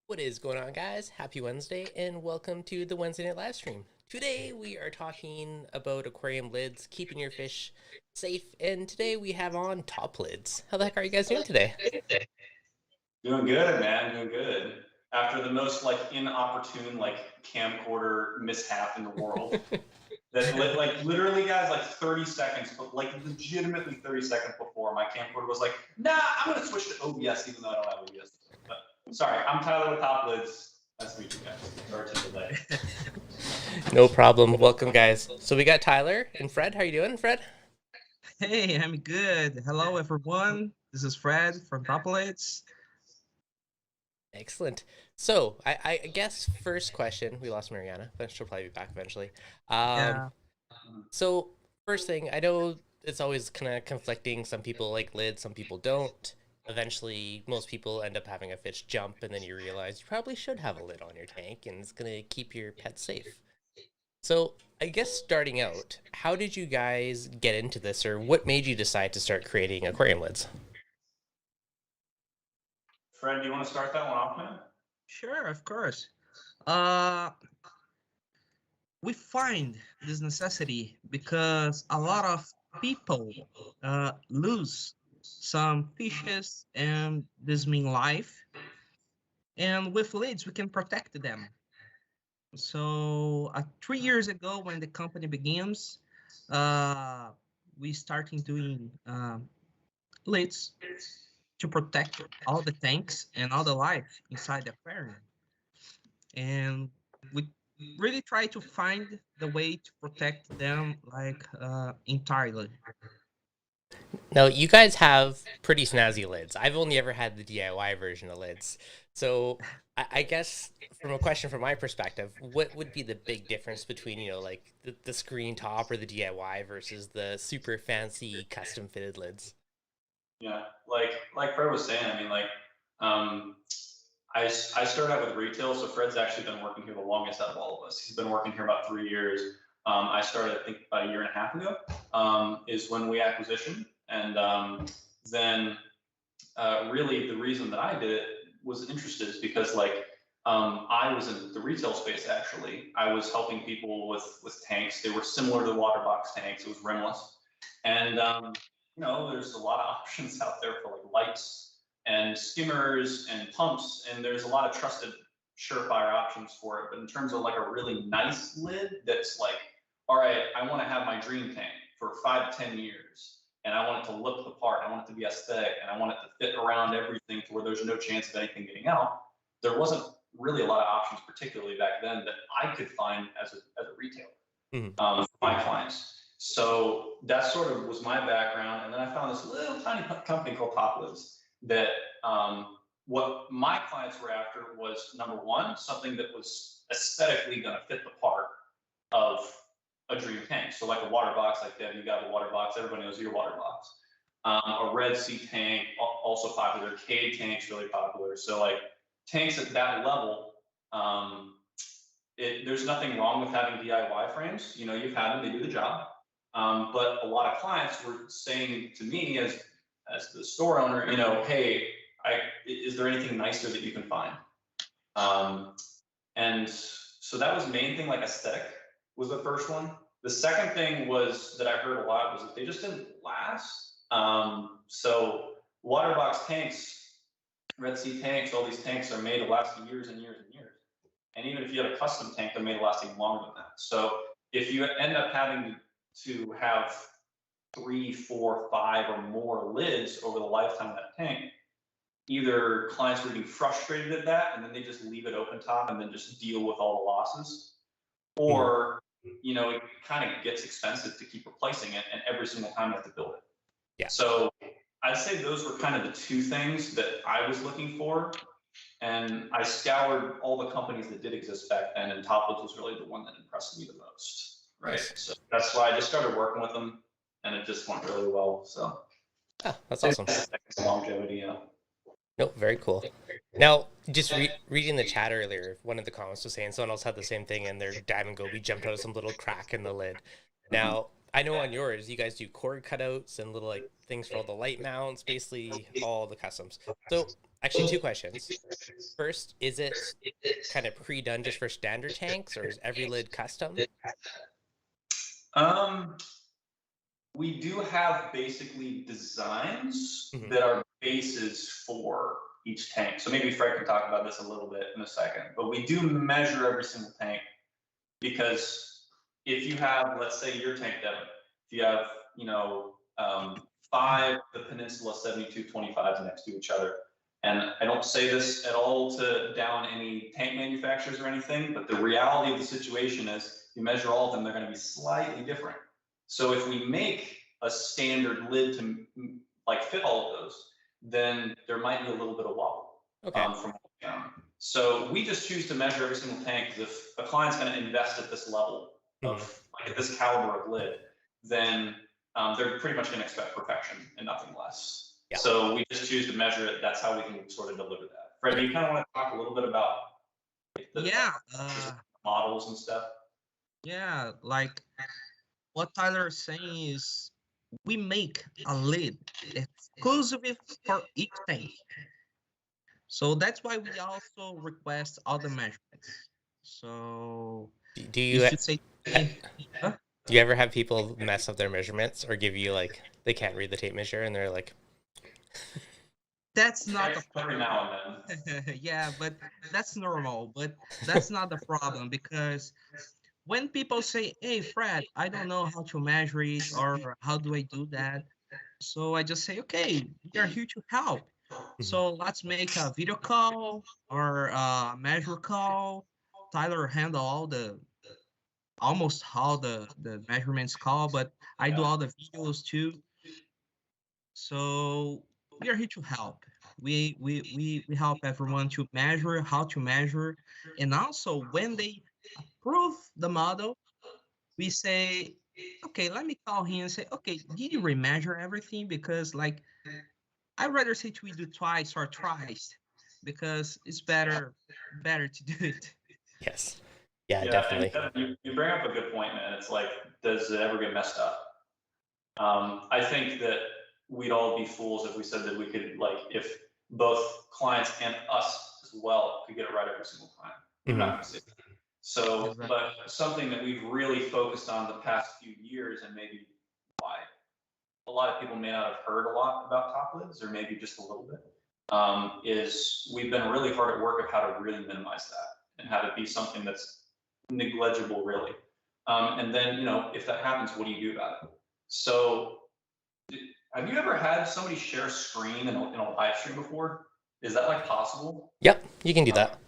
What is going on, guys? Happy Wednesday, and welcome to the Wednesday night live stream. Today we are talking about aquarium lids, keeping your fish safe, and today we have on TopLids. How the heck are you guys doing today? Doing good, man. Doing good. After the most inopportune camcorder mishap in the world, that literally, guys, 30 seconds, but legitimately 30 seconds before, my camcorder was like, "Nah, I'm gonna switch to OBS even though I don't have OBS." But sorry, I'm Tyler with TopLids. Nice to meet you guys. Sorry to delay. No problem. Welcome, guys. So we got Tyler and Fred. How are you doing, Fred? Hey, I'm good. Hello, everyone. This is Fred from TopLids. Excellent. So I guess first question, we lost Mariana, but she'll probably be back eventually. Yeah. So first thing, I know it's always kind of conflicting. Some people like lids, some people don't. Eventually, most people end up having a fish jump, and then you realize you probably should have a lid on your tank, and it's gonna keep your pet safe. So I guess starting out, how did you guys get into this, or what made you decide to start creating aquarium lids? Fred, do you want to start that one off, man? Sure, of course. Uh, we find this necessity because a lot of people lose some fishes and this mean life. And with lids, we can protect them. So 3 years ago, when the company begins, we starting doing lids to protect all the tanks and all the life inside the aquarium. And we really try to find the way to protect them entirely. Now, you guys have pretty snazzy lids. I've only ever had the DIY version of lids. So I guess from a question from my perspective, what would be the big difference between, like the screen top or the DIY versus the super fancy custom fitted lids? Yeah, like Fred was saying, I mean, I started out with retail, so Fred's actually been working here the longest out of all of us. He's been working here about 3 years. I started, I think, about a year and a half ago, is when we acquisition. And then really the reason that I did it was interested is because I was in the retail space actually. I was helping people with tanks. They were similar to water box tanks. It was rimless. And there's a lot of options out there for lights and skimmers and pumps, and there's a lot of trusted surefire options for it. But in terms of a really nice lid that's all right, I want to have my dream tank for 5 to 10 years, and I want it to look the part, I want it to be aesthetic, and I want it to fit around everything to where there's no chance of anything getting out. There wasn't really a lot of options, particularly back then, that I could find as a retailer for my clients. So that sort of was my background. And then I found this little tiny company called TopLids that what my clients were after was, number one, something that was aesthetically going to fit the part of a dream tank. So like a water box, like Deb, you got a water box, everybody knows your water box. A Red Sea tank, also popular. Cade tanks, really popular. So tanks at that level, there's nothing wrong with having DIY frames. You've had them, they do the job. But a lot of clients were saying to me as the store owner, hey, is there anything nicer that you can find? And so that was the main thing, aesthetic was the first one. The second thing was that I heard a lot was that they just didn't last. So water box tanks, Red Sea tanks, all these tanks are made to last years and years and years. And even if you have a custom tank, they're made to last even longer than that. So if you end up having to have 3, 4, 5 or more lids over the lifetime of that tank, either clients were getting frustrated at that and then they just leave it open top and then just deal with all the losses, or it kind of gets expensive to keep replacing it, and every single time you have to build it. Yeah. So I'd say those were kind of the two things that I was looking for. And I scoured all the companies that did exist back then, and TopLids was really the one that impressed me the most. Right. So that's why I just started working with them, and it just went really well. So that's awesome. Longevity, yeah. Nope, very cool. Now, just reading the chat earlier, one of the comments was saying someone else had the same thing, and their diamond goby jumped out of some little crack in the lid. Now, I know on yours, you guys do cord cutouts and little things for all the light mounts, basically all the customs. So Actually, two questions. First, is it kind of pre-done just for standard tanks, or is every lid custom? We do have basically designs Mhm. that are bases for each tank. So maybe Fred can talk about this a little bit in a second, but we do measure every single tank because if you have, let's say your tank, Devin, if you have, 5 the Peninsula 7225s next to each other, and I don't say this at all to down any tank manufacturers or anything, but the reality of the situation is you measure all of them, they're going to be slightly different. So if we make a standard lid to like fit all of those, then there might be a little bit of wobble. Okay. From so we just choose to measure every single tank because if a client's going to invest at this level of like at this caliber of lid, then they're pretty much going to expect perfection and nothing less. Yeah. So we just choose to measure it. That's how we can sort of deliver that. Fred, do you kind of want to talk a little bit about the models and stuff? Yeah, like what Tyler is saying is we make a lid exclusively for each tank. So that's why we also request all the measurements. So Do you you should say, huh? do you ever have people mess up their measurements or give you like they can't read the tape measure and they're like, That's not the Every problem. now and then. Yeah, but that's normal. But that's not the problem because when people say, "Hey, Fred, I don't know how to measure it or how do I do that?" So I just say, "Okay, we are here to help. So let's make a video call or a measure call. Tyler handle almost all the measurements call, but I do all the videos too. So we are here to help. We help everyone to measure, how to measure, and also when they approve the model, we say, okay, let me call him and say, okay, did you remeasure everything? Because like I'd rather say we do twice or thrice because it's better to do it. yes, yeah, Yeah, definitely. and you bring up a good point, man. It's like, does it ever get messed up? I think that we'd all be fools if we said that we could, like, if both clients and us as well could get it right every single time. We're not going to say that. So, Exactly. but something that we've really focused on the past few years, and maybe why a lot of people may not have heard a lot about TopLids, or maybe just a little bit, is we've been really hard at work of how to really minimize that and how to be something that's negligible, really. And then, if that happens, what do you do about it? So, have you ever had somebody share a screen in a live stream before? Is that like possible? Yep, you can do that.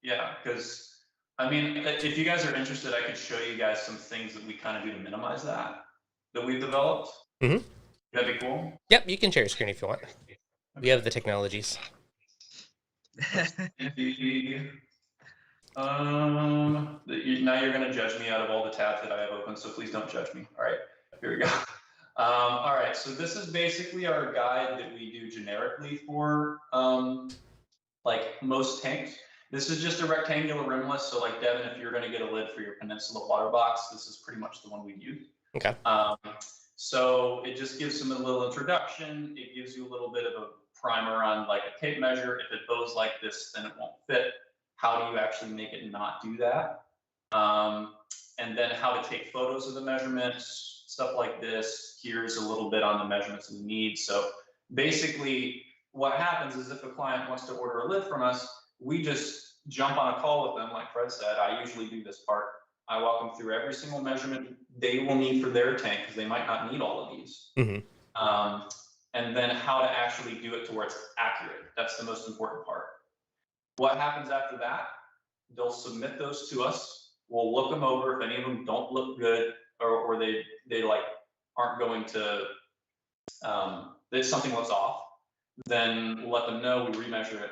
Yeah, because I mean, if you guys are interested, I could show you guys some things that we kind of do to minimize that we've developed. Mhm. That'd be cool. Yep, you can share your screen if you want. We have the technologies. Now you're gonna judge me out of all the tabs that I have open, so please don't judge me. All right, here we go. All right, so this is basically our guide that we do generically for like most tanks. This is just a rectangular rimless, so like Devin, if you're gonna get a lid for your Peninsula water box, this is pretty much the one we use. Okay. So it just gives them a little introduction. It gives you a little bit of a primer on like a tape measure. If it bows like this, then it won't fit. How do you actually make it not do that? And then how to take photos of the measurements, stuff like this. Here's a little bit on the measurements we need. So basically what happens is if a client wants to order a lid from us, we just jump on a call with them. Like Fred said, I usually do this part. I walk them through every single measurement they will need for their tank because they might not need all of these. And then how to actually do it to where it's accurate. That's the most important part. What happens after that? They'll submit those to us. We'll look them over. If any of them don't look good or they like aren't going to, if something looks off, then we'll let them know, we remeasure it.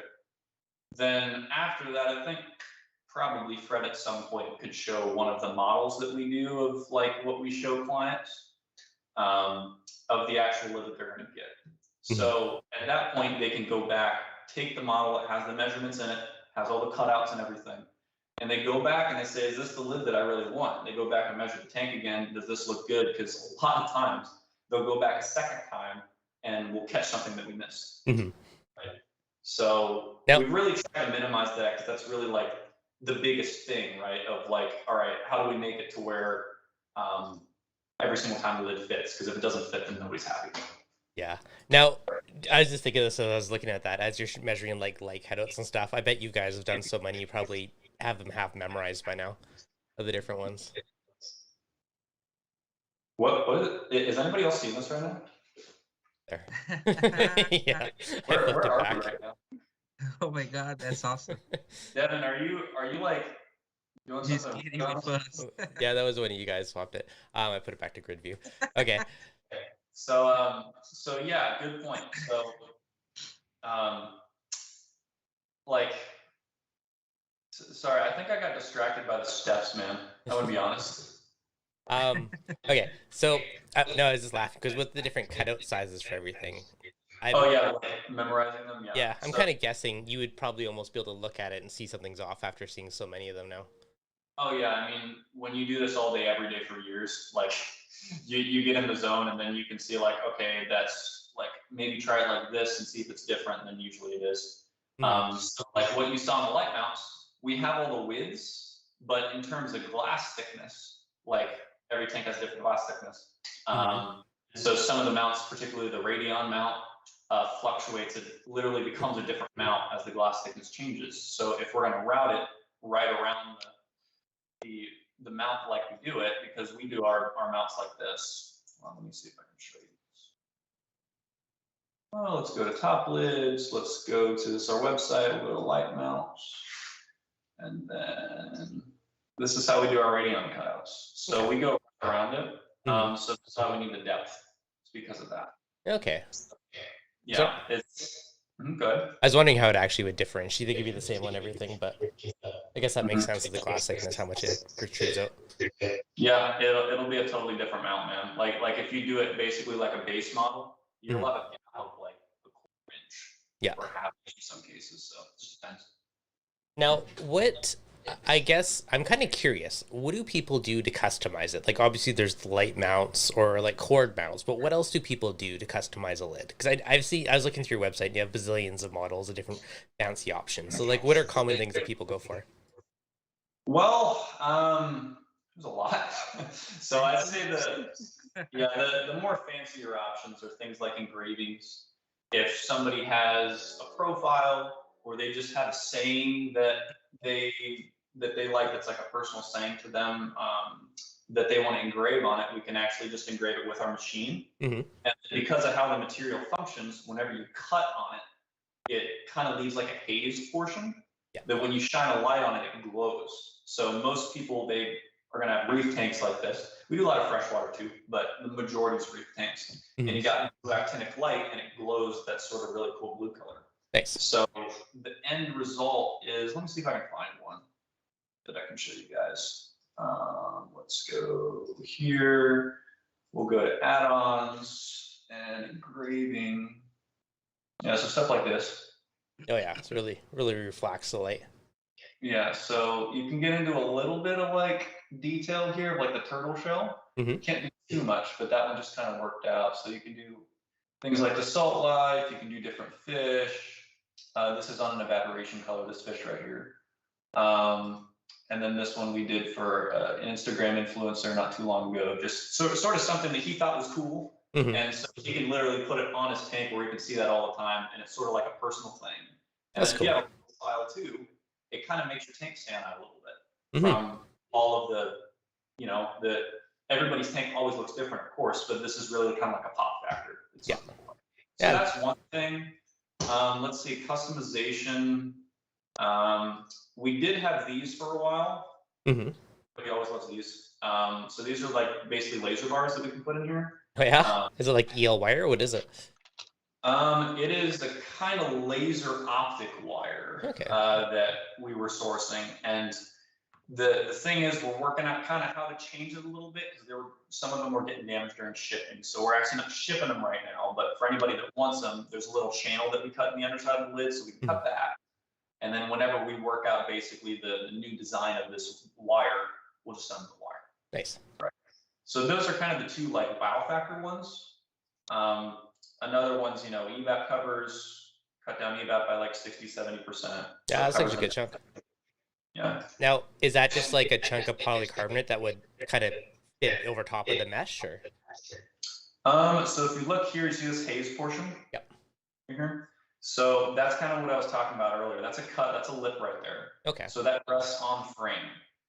Then after that, I think probably Fred at some point could show one of the models that we do of like what we show clients of the actual lid that they're going to get. So at that point, they can go back, take the model that has the measurements in it, has all the cutouts and everything, and they go back and they say, is this the lid that I really want? And they go back and measure the tank again. Does this look good? Because a lot of times they'll go back a second time and we'll catch something that we missed. Right? So Now, we've really tried to minimize that because that's really like the biggest thing, right? Of like, all right, how do we make it to where every single time the lid fits? Because if it doesn't fit, then nobody's happy. yeah. Now, I was just thinking of this as I was looking at that. As you're measuring like cutouts and stuff, I bet you guys have done so many, you probably have them half memorized by now of the different ones. What is anybody else seeing this right now? There. Yeah. I Where flipped it are back. we right now? Oh my God, that's awesome. Devin, are you like doing Just something? kidding with us. Yeah, that was when you guys swapped it. I put it back to grid view. Okay. So yeah, good point. So like, sorry, I think I got distracted by the steps, man. I'm gonna be honest. Okay, so no, I was just laughing because with the different cutout sizes for everything, Oh yeah, like memorizing them. Yeah. yeah, I'm kind of guessing you would probably almost be able to look at it and see something's off after seeing so many of them now. Oh yeah, I mean, when you do this all day, every day for years, like you get in the zone, and then you can see like, okay, that's like maybe try it like this and see if it's different than usually it is. So like what you saw in the light mounts, we have all the widths, but in terms of glass thickness, like every tank has different glass thickness. So some of the mounts, particularly the Radion mount, fluctuates. It literally becomes a different mount as the glass thickness changes. So if we're going to route it right around the mount like we do it, because we do our mounts like this. Well, let me see if I can show you this. Well, let's go to TopLids. Let's go to this our website. We'll go to light mounts, and then this is how we do our Radion cutouts. So we go around it. So that's why we need the depth. It's because of that. Okay. Yeah, so, it's good. I was wondering how it actually would differentiate. They give you the same on everything, but I guess that makes sense with the glass thickness, how much it protrudes out. Yeah, it'll be a totally different mount, man. Like if you do it basically like a base model, you'll have a gap of like a quarter inch. Yeah. Or half inch in some cases. So it just depends. Now, I guess I'm kind of curious. What do people do to customize it? Like, obviously, there's the light mounts or like cord mounts, but what else do people do to customize a lid? Because I was looking through your website and you have bazillions of models of different fancy options. So, like, what are common things that people go for? Well, there's a lot. So I'd say the more fancier options are things like engravings. If somebody has a profile or they just have a saying that they like, that's like a personal saying to them, that they want to engrave on it, we can actually just engrave it with our machine. And because of how the material functions, whenever you cut on it, it kind of leaves like a haze portion that when you shine a light on it, it glows. So most people, they are going to have reef tanks like this. We do a lot of freshwater too, but the majority is reef tanks. And you got blue actinic light and it glows that sort of really cool blue color. Nice. So the end result is, let me see if I can find one that I can show you guys. Let's go here. We'll go to add-ons and engraving. Yeah, so stuff like this. Oh yeah, it's really reflects the light. Yeah, so you can get into a little bit of like detail here, like the turtle shell. You can't do too much, but that one just kind of worked out. So you can do things like the salt life. You can do different fish. This is on an evaporation color, this fish right here. And then this one we did for an Instagram influencer not too long ago, just sort of something that he thought was cool. And so he can literally put it on his tank where he can see that all the time. And it's sort of like a personal thing. And that's if cool. you have a profile too, it kind of makes your tank stand out a little bit from all of the, everybody's tank always looks different, of course, but this is really kind of like a pop factor. So that's one thing. Let's see, customization. We did have these for a while. But he always loves these. So these are like basically laser bars that we can put in here. Oh yeah? Is it like EL wire? What is it? It is the kind of laser optic wire that we were sourcing. And the thing is, we're working out kind of how to change it a little bit, because some of them were getting damaged during shipping. So we're actually not shipping them right now, but for anybody that wants them, there's a little channel that we cut in the underside of the lid, so we can cut that. And then whenever we work out basically the new design of this wire, we'll just send the wire. Nice. Right. So those are kind of the two like wow factor ones. Another one's, evap covers. cut down evap by like 60-70%. Yeah, that's actually a good chunk. Yeah. Now, is that just like a chunk of polycarbonate that would kind of fit over top of the mesh, or? So if you look here, you see this haze portion? Yep. Here. So that's kind of what I was talking about earlier. That's a cut, that's a lip right there. Okay. So that rests on frame.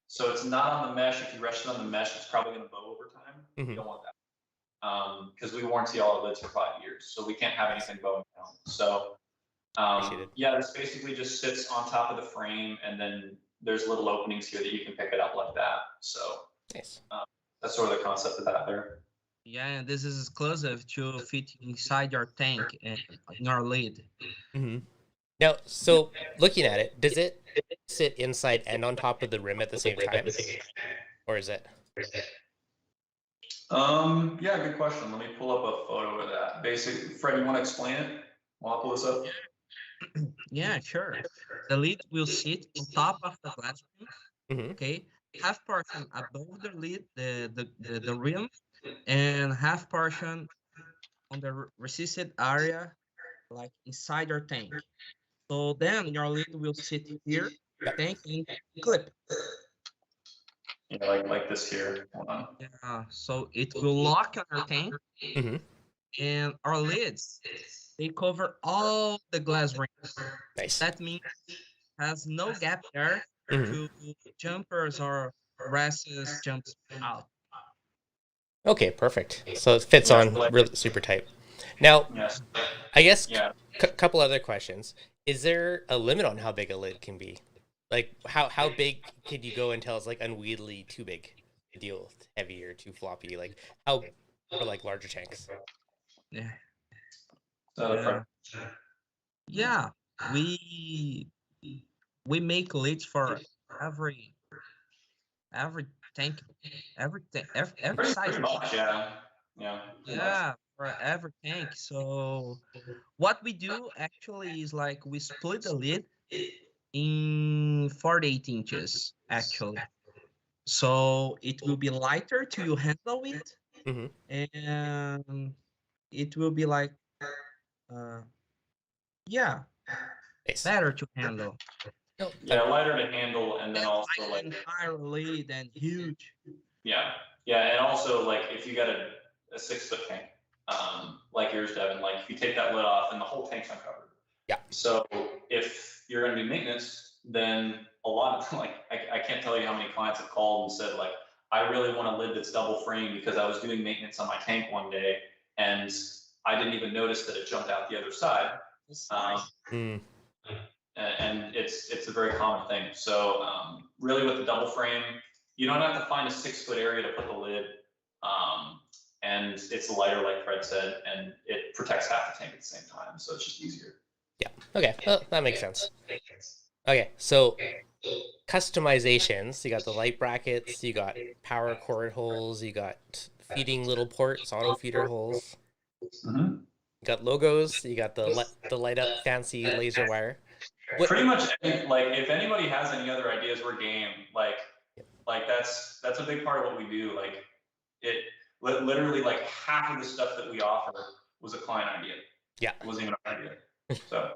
So it's not on the mesh. If you rest it on the mesh, it's probably going to bow over time. You don't want that. Because we warranty all our lids for 5 years. So we can't have anything bowing down. So yeah, this basically just sits on top of the frame, and then there's little openings here that you can pick it up like that. So nice. That's sort of the concept of that there. Yeah, and this is exclusive to fit inside your tank and in our lid. Mm-hmm. Now, so looking at it, does it sit inside and on top of the rim at the same time, or is it? Yeah, good question. Let me pull up a photo of that. Basically, Fred, you want to explain it while I pull this up? Yeah, sure. The lid will sit on top of the glass rim. Mm-hmm. Okay, half portion above the lid, the rim, and half portion on the resisted area, like inside your tank. So then your lid will sit here, tank, and clip. Yeah, like this here. Hold on. Yeah, so it will lock on your tank, Mm-hmm. and our lids, they cover all the glass rings. Nice. That means has no gap there to jumpers or wrestles jumps out. Okay, perfect. So it fits on really super tight. Now, Yes. I guess couple other questions. Is there a limit on how big a lid can be? Like how big could you go until it's like unwieldy too big to deal with, heavy or too floppy? Like how for like larger tanks? Yeah. So Yeah, we make lids for every tank, every size. pretty much, yeah. Yeah, for every tank. So what we do actually is like we split the lid in 48 inches actually. So it will be lighter to handle it, and it will be like yeah, Nice. better to handle. Yeah, lighter to handle, and then also like entire lid and huge. Yeah, and also like if you got a 6-foot tank, like yours, Devin, like if you take that lid off and the whole tank's uncovered. Yeah. So if you're gonna do maintenance, then a lot of like I can't tell you how many clients have called and said like, I really want a lid that's double frame because I was doing maintenance on my tank one day and I didn't even notice that it jumped out the other side. And it's a very common thing. So really with the double frame, you don't have to find a 6-foot area to put the lid, and it's lighter, like Fred said, and it protects half the tank at the same time, so it's just easier. Yeah. Okay. Well, that makes sense. Okay, so customizations. You got the light brackets. You got power cord holes. You got feeding little ports, auto feeder holes. You got logos. You got the light up fancy laser wire. Pretty much, like if anybody has any other ideas, we're game. Like that's a big part of what we do. Like it literally like half of the stuff that we offer was a client idea. Yeah, it wasn't even an idea. So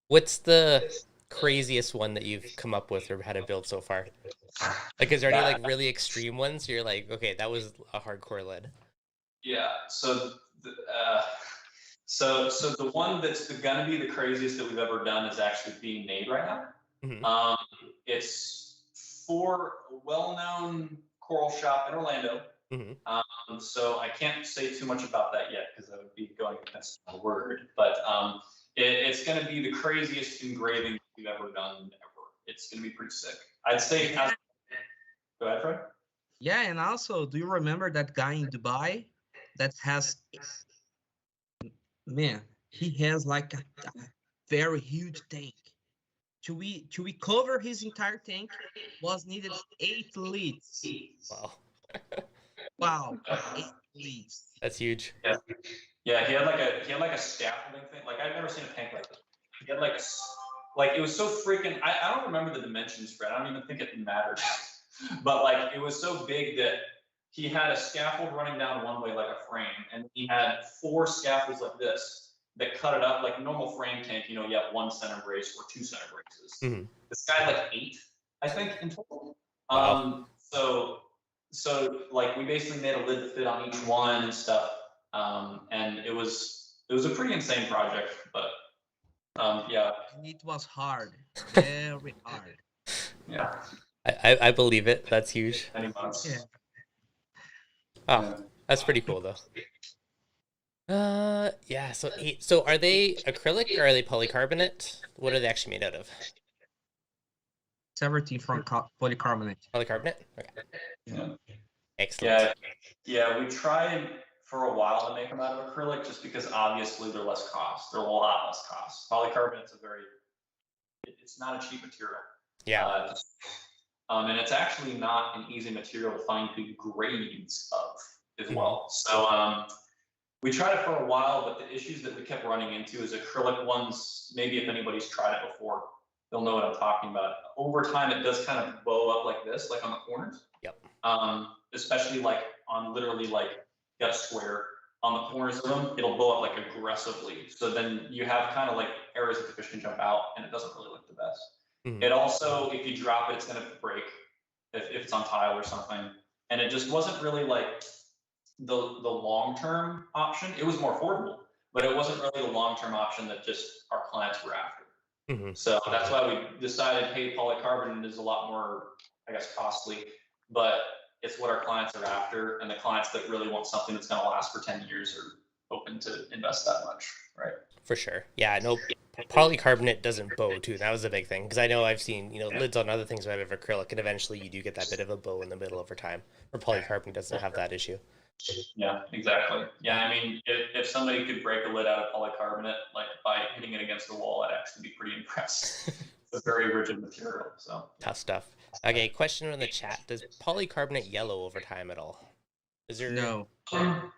what's the craziest one that you've come up with or had to build so far? Like, is there any like really extreme ones? You're like, okay, that was a hardcore lid. Yeah. So the one that's gonna be the craziest that we've ever done is actually being made right now. It's for a well-known coral shop in Orlando. So I can't say too much about that yet because I would be going against my word. But it's going to be the craziest engraving we've ever done ever. It's going to be pretty sick. I'd say. Go ahead, Fred. Yeah, and also, do you remember that guy in Dubai that has? Man, he has like a very huge tank. To we cover his entire tank was needed 8 lids. Wow. Wow, 8 lids. That's huge. Yeah, he had like a scaffolding thing. Like I've never seen a tank like this. He had like it was so freaking. I don't remember the dimensions, Fred. I don't even think it matters. But like it was so big that he had a scaffold running down one way like a frame, and he had 4 scaffolds like this that cut it up like a normal frame tank. You know, you have 1 center brace or 2 center braces. Mm-hmm. This guy had like 8, I think, in total. Wow. So like we basically made a lid to fit on each one and stuff. And it was a pretty insane project, but yeah. It was hard, very hard. Yeah. I believe it. That's huge. Many months. Yeah. Oh, Yeah. that's pretty cool though. Yeah. So are they acrylic or are they polycarbonate? What are they actually made out of? It's everything from polycarbonate. Polycarbonate. Okay. Yeah. Excellent. Yeah, we tried for a while to make them out of acrylic just because obviously they're less cost. They're a lot less cost. Polycarbonate's it's not a cheap material. Yeah. And it's actually not an easy material to find good grades of as well. So we tried it for a while, but the issues that we kept running into is acrylic ones, maybe if anybody's tried it before, they'll know what I'm talking about. Over time, it does kind of bow up like this, like on the corners. Yep. Especially like on literally like you got a square on the corners of them, it'll blow up like aggressively. So then you have kind of like areas that the fish can jump out, and it doesn't really look the best. It also, if you drop it, it's gonna break if it's on tile or something. And it just wasn't really like the long-term option. It was more affordable, but it wasn't really the long-term option that just our clients were after. So that's why we decided, hey, polycarbonate is a lot more, I guess, costly, but it's what our clients are after, and the clients that really want something that's going to last for 10 years are open to invest that much, right? For sure. Yeah, no, polycarbonate doesn't bow too. That was a big thing, because I know I've seen, lids on other things out of acrylic, and eventually you do get that bit of a bow in the middle over time, where polycarbonate doesn't have that issue. Yeah, exactly. Yeah, I mean, if somebody could break a lid out of polycarbonate, like by hitting it against the wall, I'd actually be pretty impressed. It's a very rigid material, so. Tough stuff. Okay, question in the chat. Does polycarbonate yellow over time at all? Is there... No.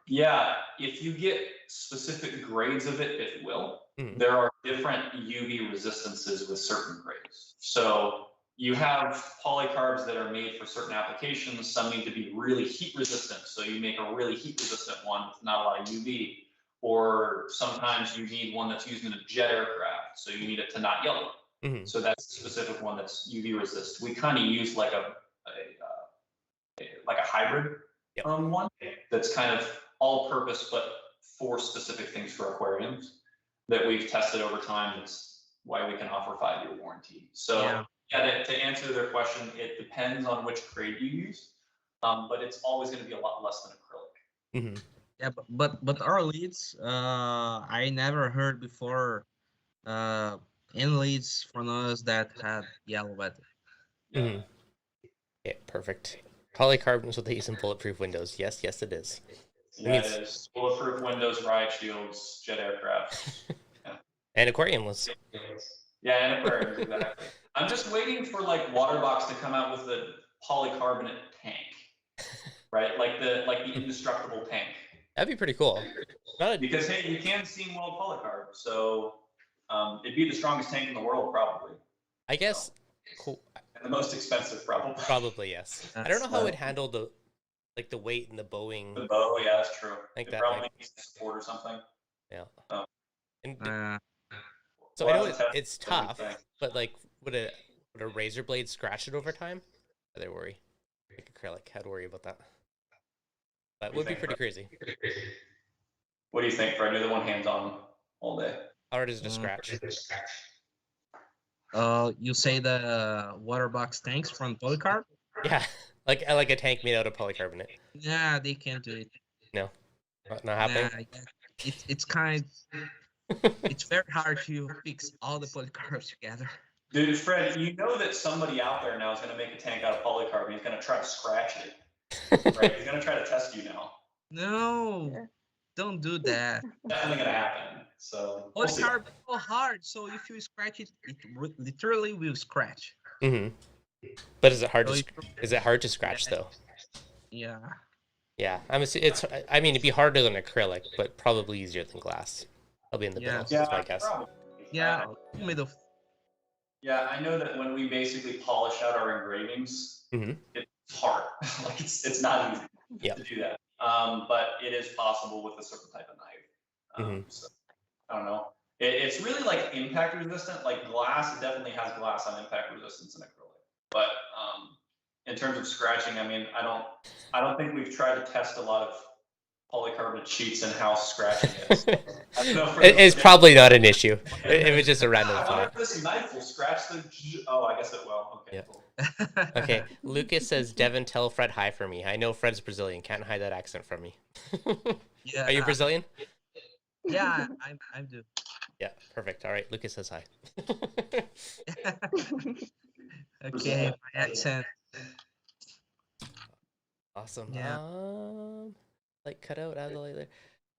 Yeah, if you get specific grades of it, it will. There are different UV resistances with certain grades. So you have polycarbs that are made for certain applications. Some need to be really heat resistant. So you make a really heat resistant one with not a lot of UV. Or sometimes you need one that's used in a jet aircraft. So you need it to not yellow. So that's a specific one that's UV resist. We kind of use like a hybrid one that's kind of all purpose, but for specific things for aquariums that we've tested over time. That's why we can offer 5-year warranty. So yeah, to answer their question, it depends on which grade you use, but it's always going to be a lot less than acrylic. Yeah, but our leads, I never heard before any leads from us that had yellow weather. Yeah, perfect. Polycarbonate is what they use in bulletproof windows. Yes, it is. Yeah, it is. Bulletproof windows, riot shields, jet aircraft. And aquariums. Yeah, and aquariums, exactly. I'm just waiting for like Waterbox to come out with a polycarbonate tank, right? Like the indestructible tank. That'd be pretty cool. Because hey, you can steam weld polycarb, so it'd be the strongest tank in the world, probably. I guess. Cool. And the most expensive, probably. Probably, yes. I don't know how it handled the weight and the bowing. The bow, yeah, that's true. Like it that probably needs support or something. Yeah. And so I know it's tough, but like, would a razor blade scratch it over time? Are they worry? Like acrylic, I'd worry about that. That would be pretty crazy. What do you think, Fred? You're the one hands-on all day. How hard is it to scratch? You say the water box tanks from polycarb? Yeah, like a tank made out of polycarbonate. Yeah, they can't do it. No, not happening. It's it's very hard to fix all the polycarbs together. Dude, Fred, you know that somebody out there now is going to make a tank out of polycarb and he's going to try to scratch it. Right? He's going to try to test you now. No, don't do that. Definitely going to happen. So polycarb is so hard, so if you scratch it, it literally will scratch. But is it hard to scratch though? Yeah. Yeah, I mean, it'd be harder than acrylic, but probably easier than glass. I'll be in the middle, that's my guess. Probably. Yeah, middle. Yeah, I know that when we basically polish out our engravings, it's hard. Like it's not easy to do that. But it is possible with a certain type of knife. So, I don't know. It's really like impact resistant. Like glass, it definitely has glass on impact resistance in acrylic. But in terms of scratching, I mean, I don't think we've tried to test a lot of polycarbonate sheets and how scratching is. It's probably not an issue. It was just a random I wonder thought. if this knife will scratch the. Oh, I guess it will. Okay, Yeah. cool. Okay, Lucas says, Devin, tell Fred hi for me. I know Fred's Brazilian. Can't hide that accent from me. Yeah. Are you Brazilian? Yeah, I do. Yeah, perfect. All right, Lucas says hi. Okay, my accent. Awesome. Yeah. Light cutout, add the light later.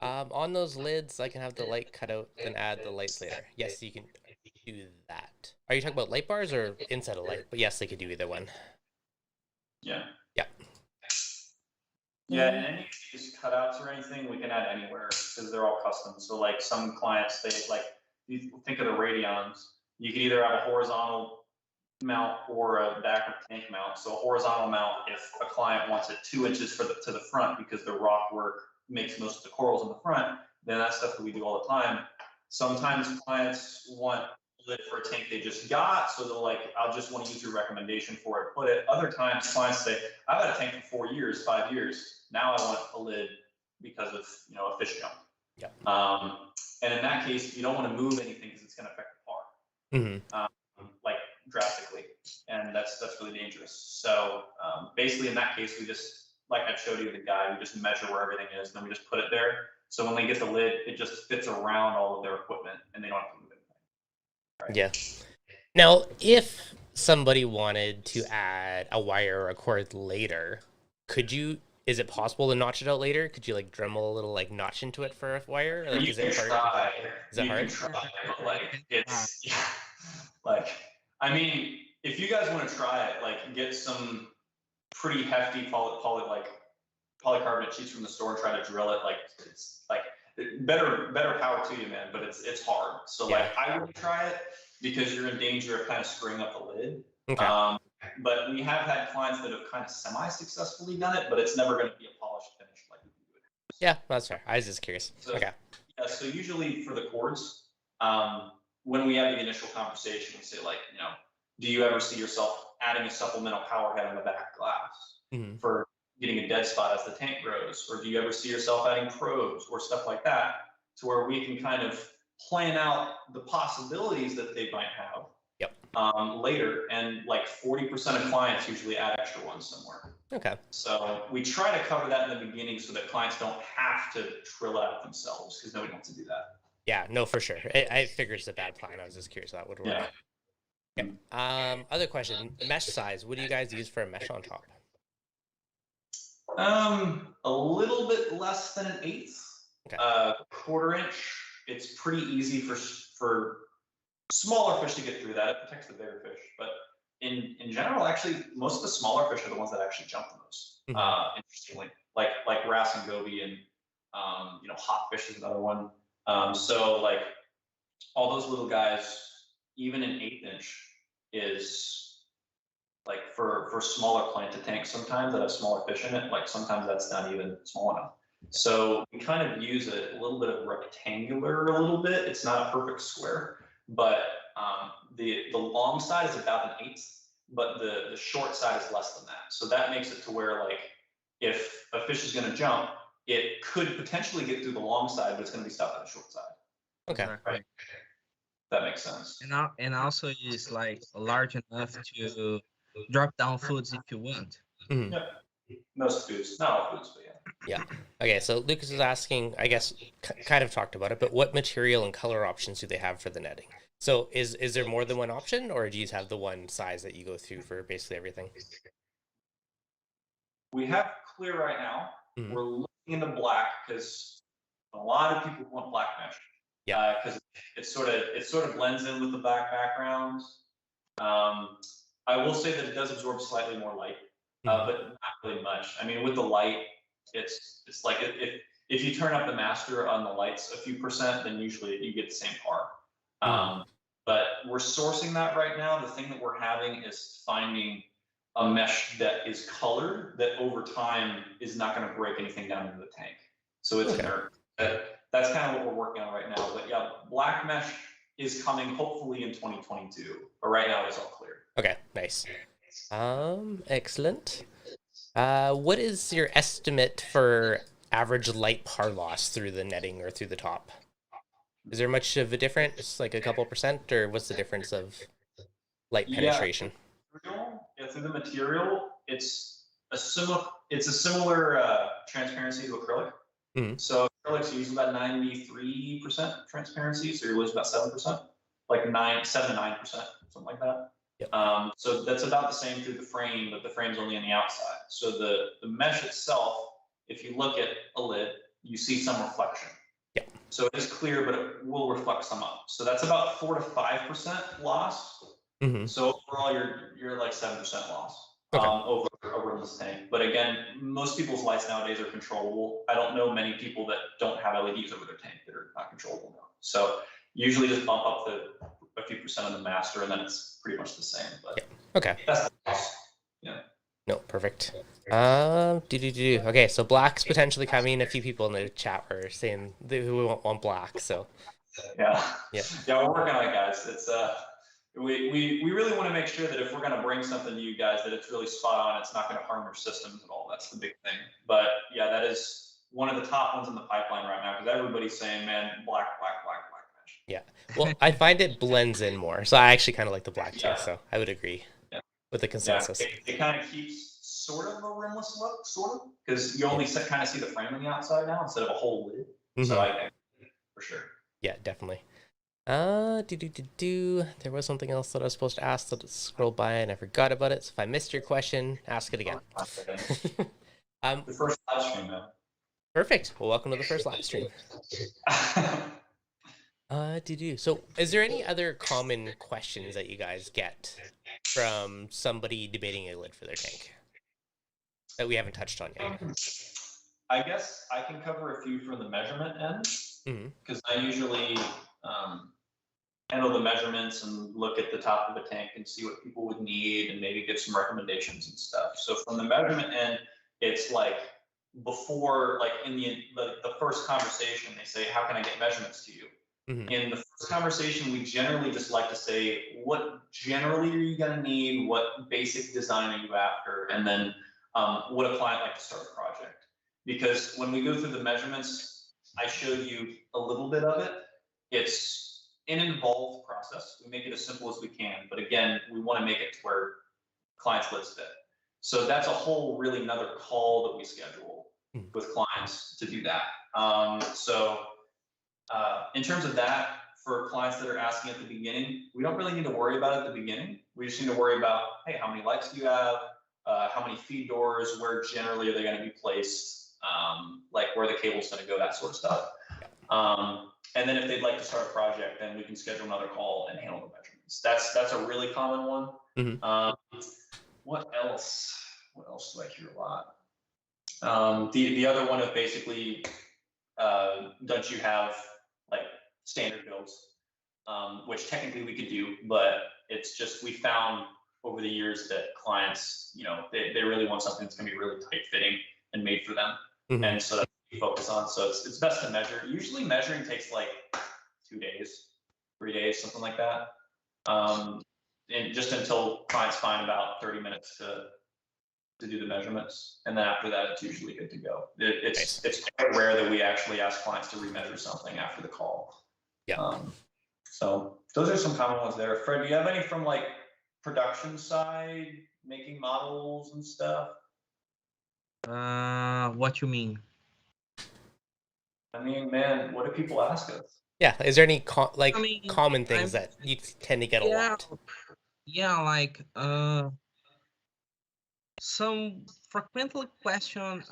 On those lids, I can have the light cutout, then add the lights later. Yes, you can do that. Are you talking about light bars or inside a light? But yes, they could do either one. Yeah. Yeah. Yeah, and any of these cutouts or anything, we can add anywhere because they're all custom. So like some clients, they like, you think of the Radions, you could either have a horizontal mount or a back of tank mount. So a horizontal mount, if a client wants it 2 inches to the front because the rock work makes most of the corals in the front, then that's stuff that we do all the time. Sometimes clients want lid for a tank they just got, so they're like, I'll just want to use your recommendation for it, put it. Other times clients say, I've had a tank for 4 years, 5 years. Now I want a lid because of, you know, a fish jump. Yeah. And in that case, you don't want to move anything because it's going to affect the par. Like drastically, and that's really dangerous. So basically in that case, we just, like I showed you the guide, we just measure where everything is, and then we just put it there. So when they get the lid, it just fits around all of their equipment and they don't have to move anything. Right? Yeah. Now, if somebody wanted to add a wire or a cord later, is it possible to notch it out later? Could you like Dremel a little like notch into it for a wire? Like, You is it can hard? try. Is it You hard? can try, but like it's like, I mean, if you guys want to try it, like get some pretty hefty polycarbonate sheets from the store and try to drill it. Like it's like better power to you, man. But it's hard. So like I wouldn't try it because you're in danger of kind of screwing up the lid. Okay. But we have had clients that have kind of semi-successfully done it, but it's never going to be a polished finish like we do it. Yeah, that's fair. I was just curious. So, okay. Yeah, so usually for the cords, when we have the initial conversation, we say like, you know, do you ever see yourself adding a supplemental power head on the back glass for getting a dead spot as the tank grows? Or do you ever see yourself adding probes or stuff like that to where we can kind of plan out the possibilities that they might have later? And like 40% of clients usually add extra ones somewhere. Okay. So we try to cover that in the beginning so that clients don't have to drill it out themselves because nobody wants to do that. Yeah, no, for sure. I figured it's a bad plan. I was just curious how that would work. Yeah. Okay. Other question, mesh size. What do you guys use for a mesh on top? A little bit less than an eighth. Okay. 1/4 inch. It's pretty easy for smaller fish to get through that. It protects the bigger fish, but in general, actually, most of the smaller fish are the ones that actually jump the most. Interestingly, like wrasse and goby, and you know, hawkfish is another one. So like all those little guys, even an 1/8 inch is like for smaller planted tanks sometimes that have smaller fish in it. Like sometimes that's not even small enough. So we kind of use a little bit of rectangular, a little bit. It's not a perfect square, but the long side is about an 1/8, but the short side is less than that. So that makes it to where like if a fish is going to jump, it could potentially get through the long side, but it's going to be stopped at the short side. Okay. Right. That makes sense. And also is like large enough to drop down foods if you want. Yep. Most foods, not all foods, but yeah. Yeah. Okay, so Lucas is asking, I guess, kind of talked about it, but what material and color options do they have for the netting? So is there more than one option, or do you have the one size that you go through for basically everything? We have clear right now. We're looking into black because a lot of people want black mesh. Yeah. Because it sort of blends in with the black background. I will say that it does absorb slightly more light, but not really much. I mean, with the light, it's like if you turn up the master on the lights a few percent, then usually you get the same par. But we're sourcing that right now. The thing that we're having is finding a mesh that is colored that over time is not going to break anything down into the tank. So it's inert. that's kind of what we're working on right now. But yeah, black mesh is coming hopefully in 2022. But right now it's all clear. Okay, nice. Excellent. What is your estimate for average light par loss through the netting or through the top? Is there much of a difference, like a couple percent, or what's the difference of light penetration? Yeah, through the material, it's a similar transparency to acrylic. So acrylics use about 93% transparency, so you lose about 7%, like 7 to 9%, something like that. Yep. So that's about the same through the frame, but the frame's only on the outside. So the mesh itself, if you look at a lid, you see some reflection. Yep. So it is clear, but it will reflect some up. So that's about 4 to 5% loss. So overall, you're like 7% loss. Okay. Over a rimless tank. But again, most people's lights nowadays are controllable. I don't know many people that don't have LEDs over their tank that are not controllable now. So usually just bump up a few percent on the master, and then it's pretty much the same. But yeah. Okay. That's the cost. Yeah. No, perfect. Okay, so black's potentially coming. A few people in the chat were saying they want black. So yeah, yeah, we're working on it, guys. It's we really want to make sure that if we're going to bring something to you guys, that it's really spot on. It's not going to harm your systems at all. That's the big thing. But yeah, that is one of the top ones in the pipeline right now because everybody's saying, man, black mesh. Yeah. Well, I find it blends in more, so I actually kind of like the black too. So I would agree with the consensus. It kind of keeps sort of a rimless look, sort of, because you only kind of see the frame on the outside now instead of a whole lid. So I think for sure. Yeah, definitely. There was something else that I was supposed to ask that scrolled by and I forgot about it. So if I missed your question, ask it again. The first live stream, man. Perfect. Well, welcome to the first live stream. So is there any other common questions that you guys get from somebody debating a lid for their tank that we haven't touched on yet? I guess I can cover a few from the measurement end because I usually handle the measurements and look at the top of the tank and see what people would need and maybe give some recommendations and stuff. So from the measurement end, it's like before, like in the first conversation, they say, how can I get measurements to you? In the first conversation, we generally just like to say, what generally are you going to need? What basic design are you after? And then would a client like to start a project? Because when we go through the measurements, I showed you a little bit of it. It's an involved process. We make it as simple as we can. But again, we want to make it to where clients lids fit. So that's a whole really another call that we schedule with clients to do that. In terms of that, for clients that are asking at the beginning, we don't really need to worry about it at the beginning. We just need to worry about, hey, how many lights do you have? How many feed doors? Where generally are they going to be placed? Like where the cable's going to go, that sort of stuff. And then if they'd like to start a project, then we can schedule another call and handle the measurements. That's a really common one. What else? What else do I hear a lot? The other one of basically, don't you have like standard builds, which technically we could do, but it's just we found over the years that clients, they really want something that's going to be really tight fitting and made for them, and so that's what we focus on. So it's best to measure. Usually measuring takes like 2 days, 3 days, something like that, and just until clients find about 30 minutes to do the measurements, and then after that, it's usually good to go. It's quite rare that we actually ask clients to remeasure something after the call. Yeah. So those are some common ones there. Fred, do you have any from like production side, making models and stuff? What you mean? I mean, man, what do people ask us? Yeah, is there any common things that you tend to get a lot? Yeah, like some frequently question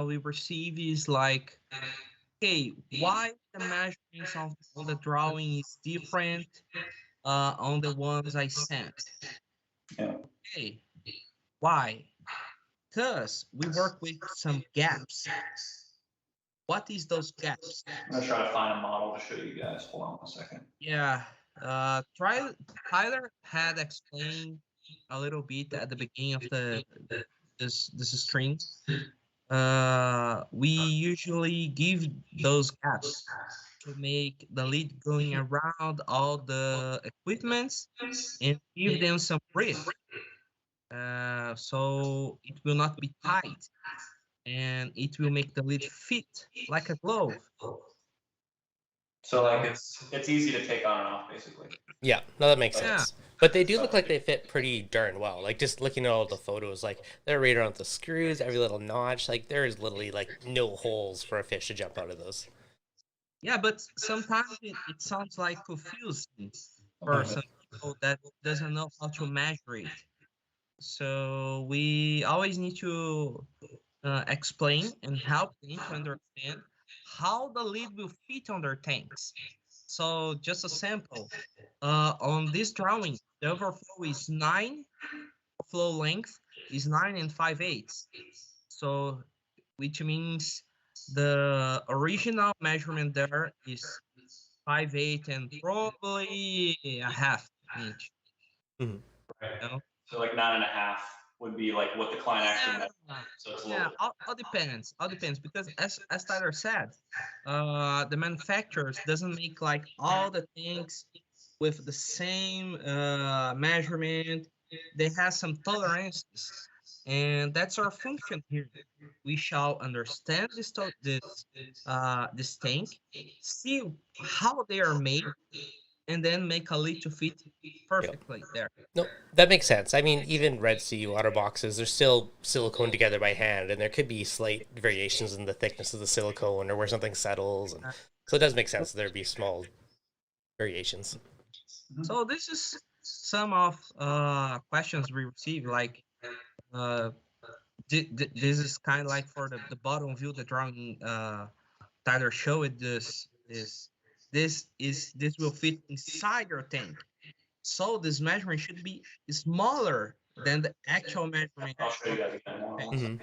we receive is like, hey, why the measurements on the drawing is different on the ones I sent? Yeah. Hey, why? Because we work with some gaps. What is those gaps? I'm gonna try to find a model to show you guys. Hold on 1 second. Yeah, Tyler had explained a little bit at the beginning of this stream. we usually give those gaps to make the lid going around all the equipments and give them some breath, so it will not be tight and it will make the lid fit like a glove. So like it's easy to take on and off basically. Yeah, no, that makes Yeah. sense. But they do look like they fit pretty darn well. Like just looking at all the photos, like they're right around the screws, every little notch. Like there is literally like no holes for a fish to jump out of those. Yeah, but sometimes it sounds like confusing for some people that doesn't know how to measure it. So we always need to explain and help them to understand how the lid will fit on their tanks. So just a sample. On this drawing, the overflow is 9, flow length is 9 and 5/8. So which means the original measurement there is 5/8 and probably a half inch. Mhm. Right. You know? So like 9.5 would be like what the client actually meant. Yeah, So it's a yeah, little. all depends. All depends because as Tyler said, the manufacturers doesn't make like all the tanks with the same measurement. They have some tolerances, and that's our function here. We shall understand this tank, see how they are made, and then make a lid to fit perfectly there. No, that makes sense. I mean, even Red Sea water boxes, they're still silicone together by hand, and there could be slight variations in the thickness of the silicone or where something settles, and Uh, so it does make sense that there'd be small variations. So this is some of questions we receive, like uh, this is kind of like for the bottom view, the drawing Tyler showed this will fit inside your tank. So this measurement should be smaller than the actual measurement. I'll show you guys again more. Hmm.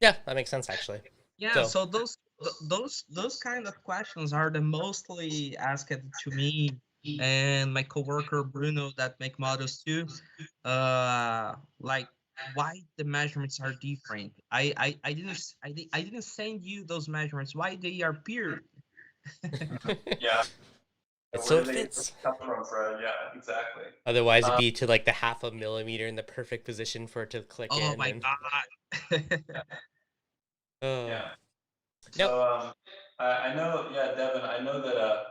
Yeah, that makes sense actually. Yeah, so those kind of questions are the mostly asked to me and my coworker Bruno that make models too. Like why the measurements are different. I didn't send you those measurements. Why they are paired? Yeah. So Where it did they fits. come from, Fred? Yeah, exactly. Otherwise, it'd be to like the half a millimeter in the perfect position for it to click Oh in. my And god. Yeah. Nope. So I know, yeah, Devin, I know that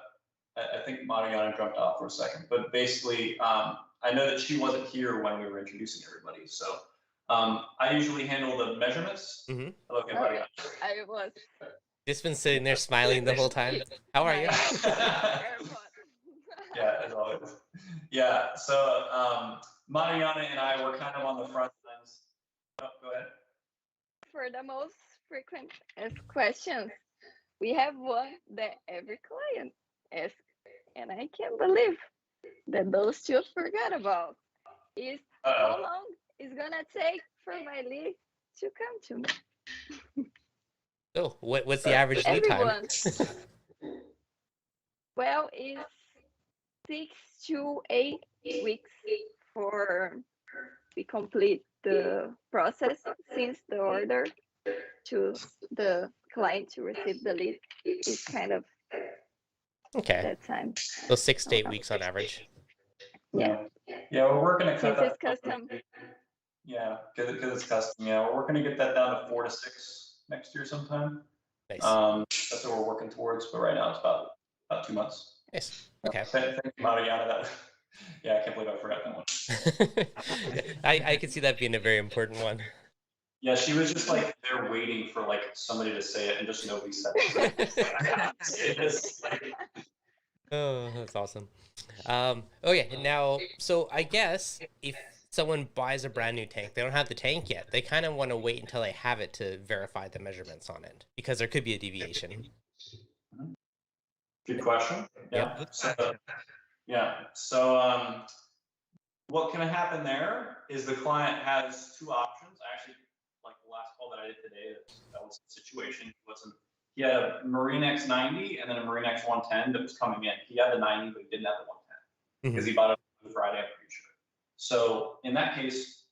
I think Mariana jumped off for a second, but basically, I know that she wasn't here when we were introducing everybody. So I usually handle the measurements. Mhm. Hello, again, Mariana. I was. Just been sitting there smiling the whole time. How are you? Yeah, as always. Yeah, so Mariana and I were kind of on the front lines. Oh, go ahead. For the most frequent asked questions, we have one that every client asks, and I can't believe that those two forgot about. Is how long is gonna take for my lead to come to me? Oh, what's the average lead time? Everyone. Well, it's 6 to 8 weeks for we complete the process since the order to the client to receive the lead is kind of Okay, that time. so 6 to 8 weeks on average. Yeah. Yeah, we're working to cut Since it's that. custom. Yeah, because it's custom. Yeah, we're working to get that down to 4 to 6 next year sometime. Nice. That's what we're working towards. But right now it's about 2 months. Nice. Okay. Thank you, Mariana. That yeah, I can't believe I forgot that one. I could see that being a very important one. Yeah, she was just like there waiting for like somebody to say it, and just nobody said it. Oh, that's awesome. Oh yeah. Now, so I guess if someone buys a brand new tank, they don't have the tank yet. They kind of want to wait until they have it to verify the measurements on it because there could be a deviation. Good question. Yeah. Good So, question. yeah. So what can happen there is the client has two options. Actually, like the last call that I did today, that was the situation. He had a Marine X90 and then a Marine X110 that was coming in. He had the 90, but he didn't have the 110 because he bought it on Friday, I'm pretty sure. So in that case,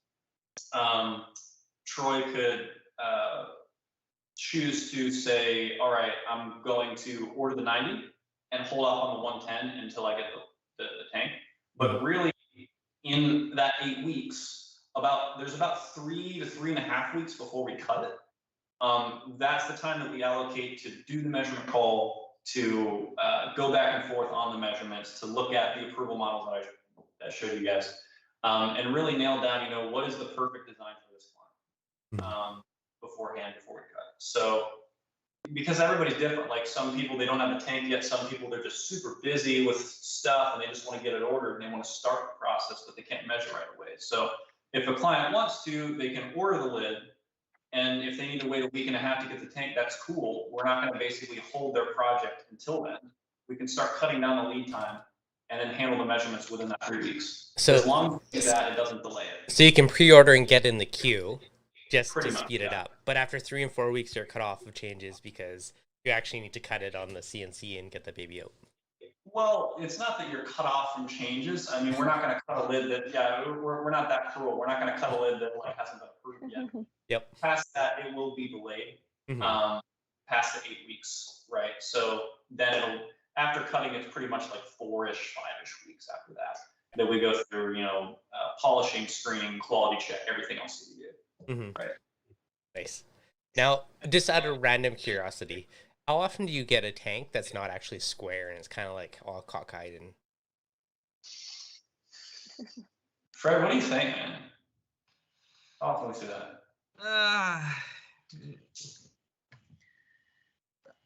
Troy could choose to say, all right, I'm going to order the 90 and hold off on the 110 until I get the tank. But really, in that 8 weeks, there's about 3 to 3.5 weeks before we cut it. That's the time that we allocate to do the measurement call, to go back and forth on the measurements, to look at the approval models that I showed you guys, and really nail down, what is the perfect design for this client beforehand, before we cut. So, because everybody's different, like some people, they don't have a tank yet, some people, they're just super busy with stuff and they just want to get it ordered and they want to start the process, but they can't measure right away. So if a client wants to, they can order the lid, and if they need to wait a week and a half to get the tank, that's cool. We're not going to basically hold their project until then. We can start cutting down the lead time and then handle the measurements within that 3 weeks. So as long as we do that, it doesn't delay it. So you can pre-order and get in the queue just Pretty to much, speed it up. But after 3 and 4 weeks, you're cut off of changes because you actually need to cut it on the CNC and get the baby out. Well, it's not that you're cut off from changes. I mean, we're not going to cut a lid that, we're not that cruel. We're not going to cut a lid that hasn't been approved yet. Yep. Past that, it will be delayed. Past the 8 weeks, right? So then after cutting, it's pretty much like 4-ish, 5-ish weeks after that. That we go through, polishing, screening, quality check, everything else that we do. Right. Nice. Now, just out of random curiosity, how often do you get a tank that's not actually square and it's kind of like all cockeyed and? Fred, what do you think, man? How often we see that?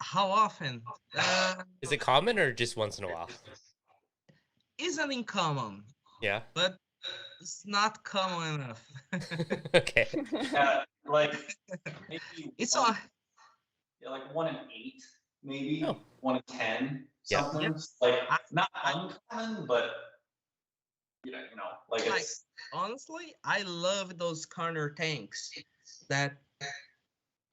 How often? Is it common or just once in a while? Isn't uncommon. Yeah. But it's not common enough. Okay. Like maybe It's like 1 in 8, maybe 1 in 10. Yeah. Sometimes like not uncommon, but like it's. Honestly, I love those corner tanks that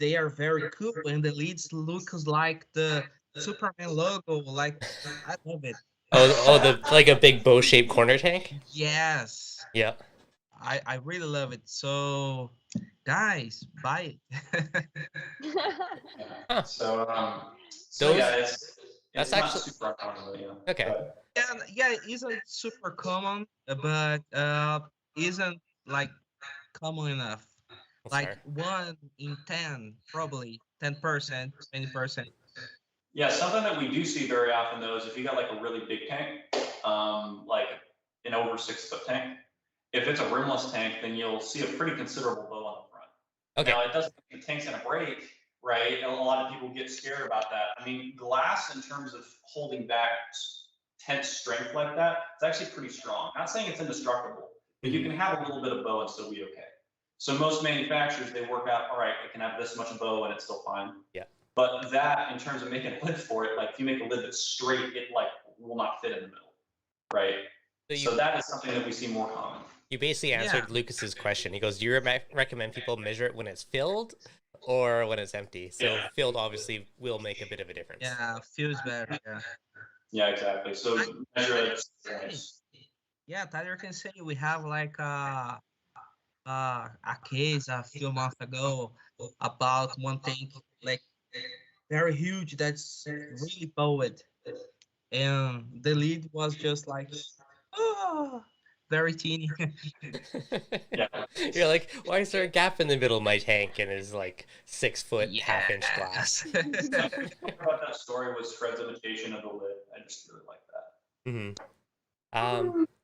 they are very cool and the leads looks like the Superman logo. Like I love it. Oh, like a big bow-shaped corner tank? Yes. Yeah. I really love it. So, guys, buy it. So Those- yeah, that's not actually super uncommon, okay. But Yeah, it isn't super common, but isn't like common enough. That's Like fair. 1 in 10, probably 10%, 20%. yeah, something that we do see very often though is if you got like a really big tank, like an over 6 foot tank, if it's a rimless tank, then you'll see a pretty considerable bow on the front. Okay. Now it doesn't mean the tank's gonna break, right? And a lot of people get scared about that. I mean, glass in terms of holding back tense strength like that, it's actually pretty strong. Not saying it's indestructible, but you can have a little bit of bow and still be okay. So most manufacturers, they work out, all right, it can have this much bow and it's still fine. Yeah. But that, in terms of making a lid for it, like if you make a lid that's straight, it like will not fit in the middle, right? So that is something that we see more common. You basically answered Lucas's question. He goes, do you recommend people measure it when it's filled or when it's empty? So filled obviously will make a bit of a difference. Yeah, feels better. Yeah. Yeah, exactly. So measure it. Yeah, Tyler can say we have like a case a few months ago about one thing like very huge that's really bowed, and the lid was just like very teeny. Yeah. You're like, why is there a gap in the middle of my tank and is like 6 foot, half-inch glass? About that story was Fred's imitation of the lid. I just really like that.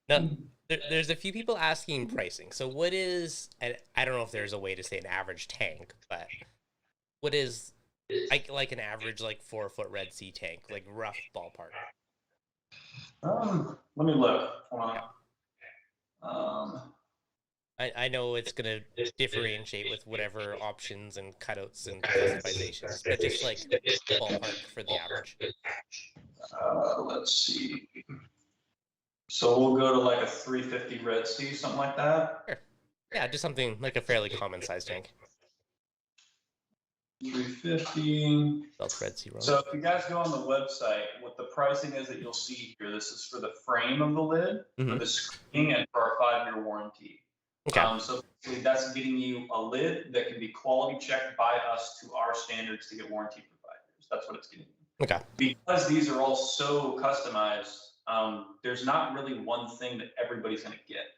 Now, there's a few people asking pricing. So what is, and I don't know if there's a way to say an average tank, but what is like an average like 4 foot Red Sea tank, like rough ballpark? Let me look. Hold on. I know it's gonna differentiate with whatever options and cutouts and customizations, but just like ballpark for the average. Let's see. So we'll go to like a 350 Red Sea, something like that. Sure. Yeah, just something like a fairly common size tank. 350. That's Red Sea. So if you guys go on the website, what the pricing is that you'll see here, this is for the frame of the lid, for the screening, and for our 5-year warranty. Okay. So basically that's getting you a lid that can be quality checked by us to our standards to get warranty for 5 years. That's what it's getting you. Okay. Because these are all so customized, there's not really one thing that everybody's going to get.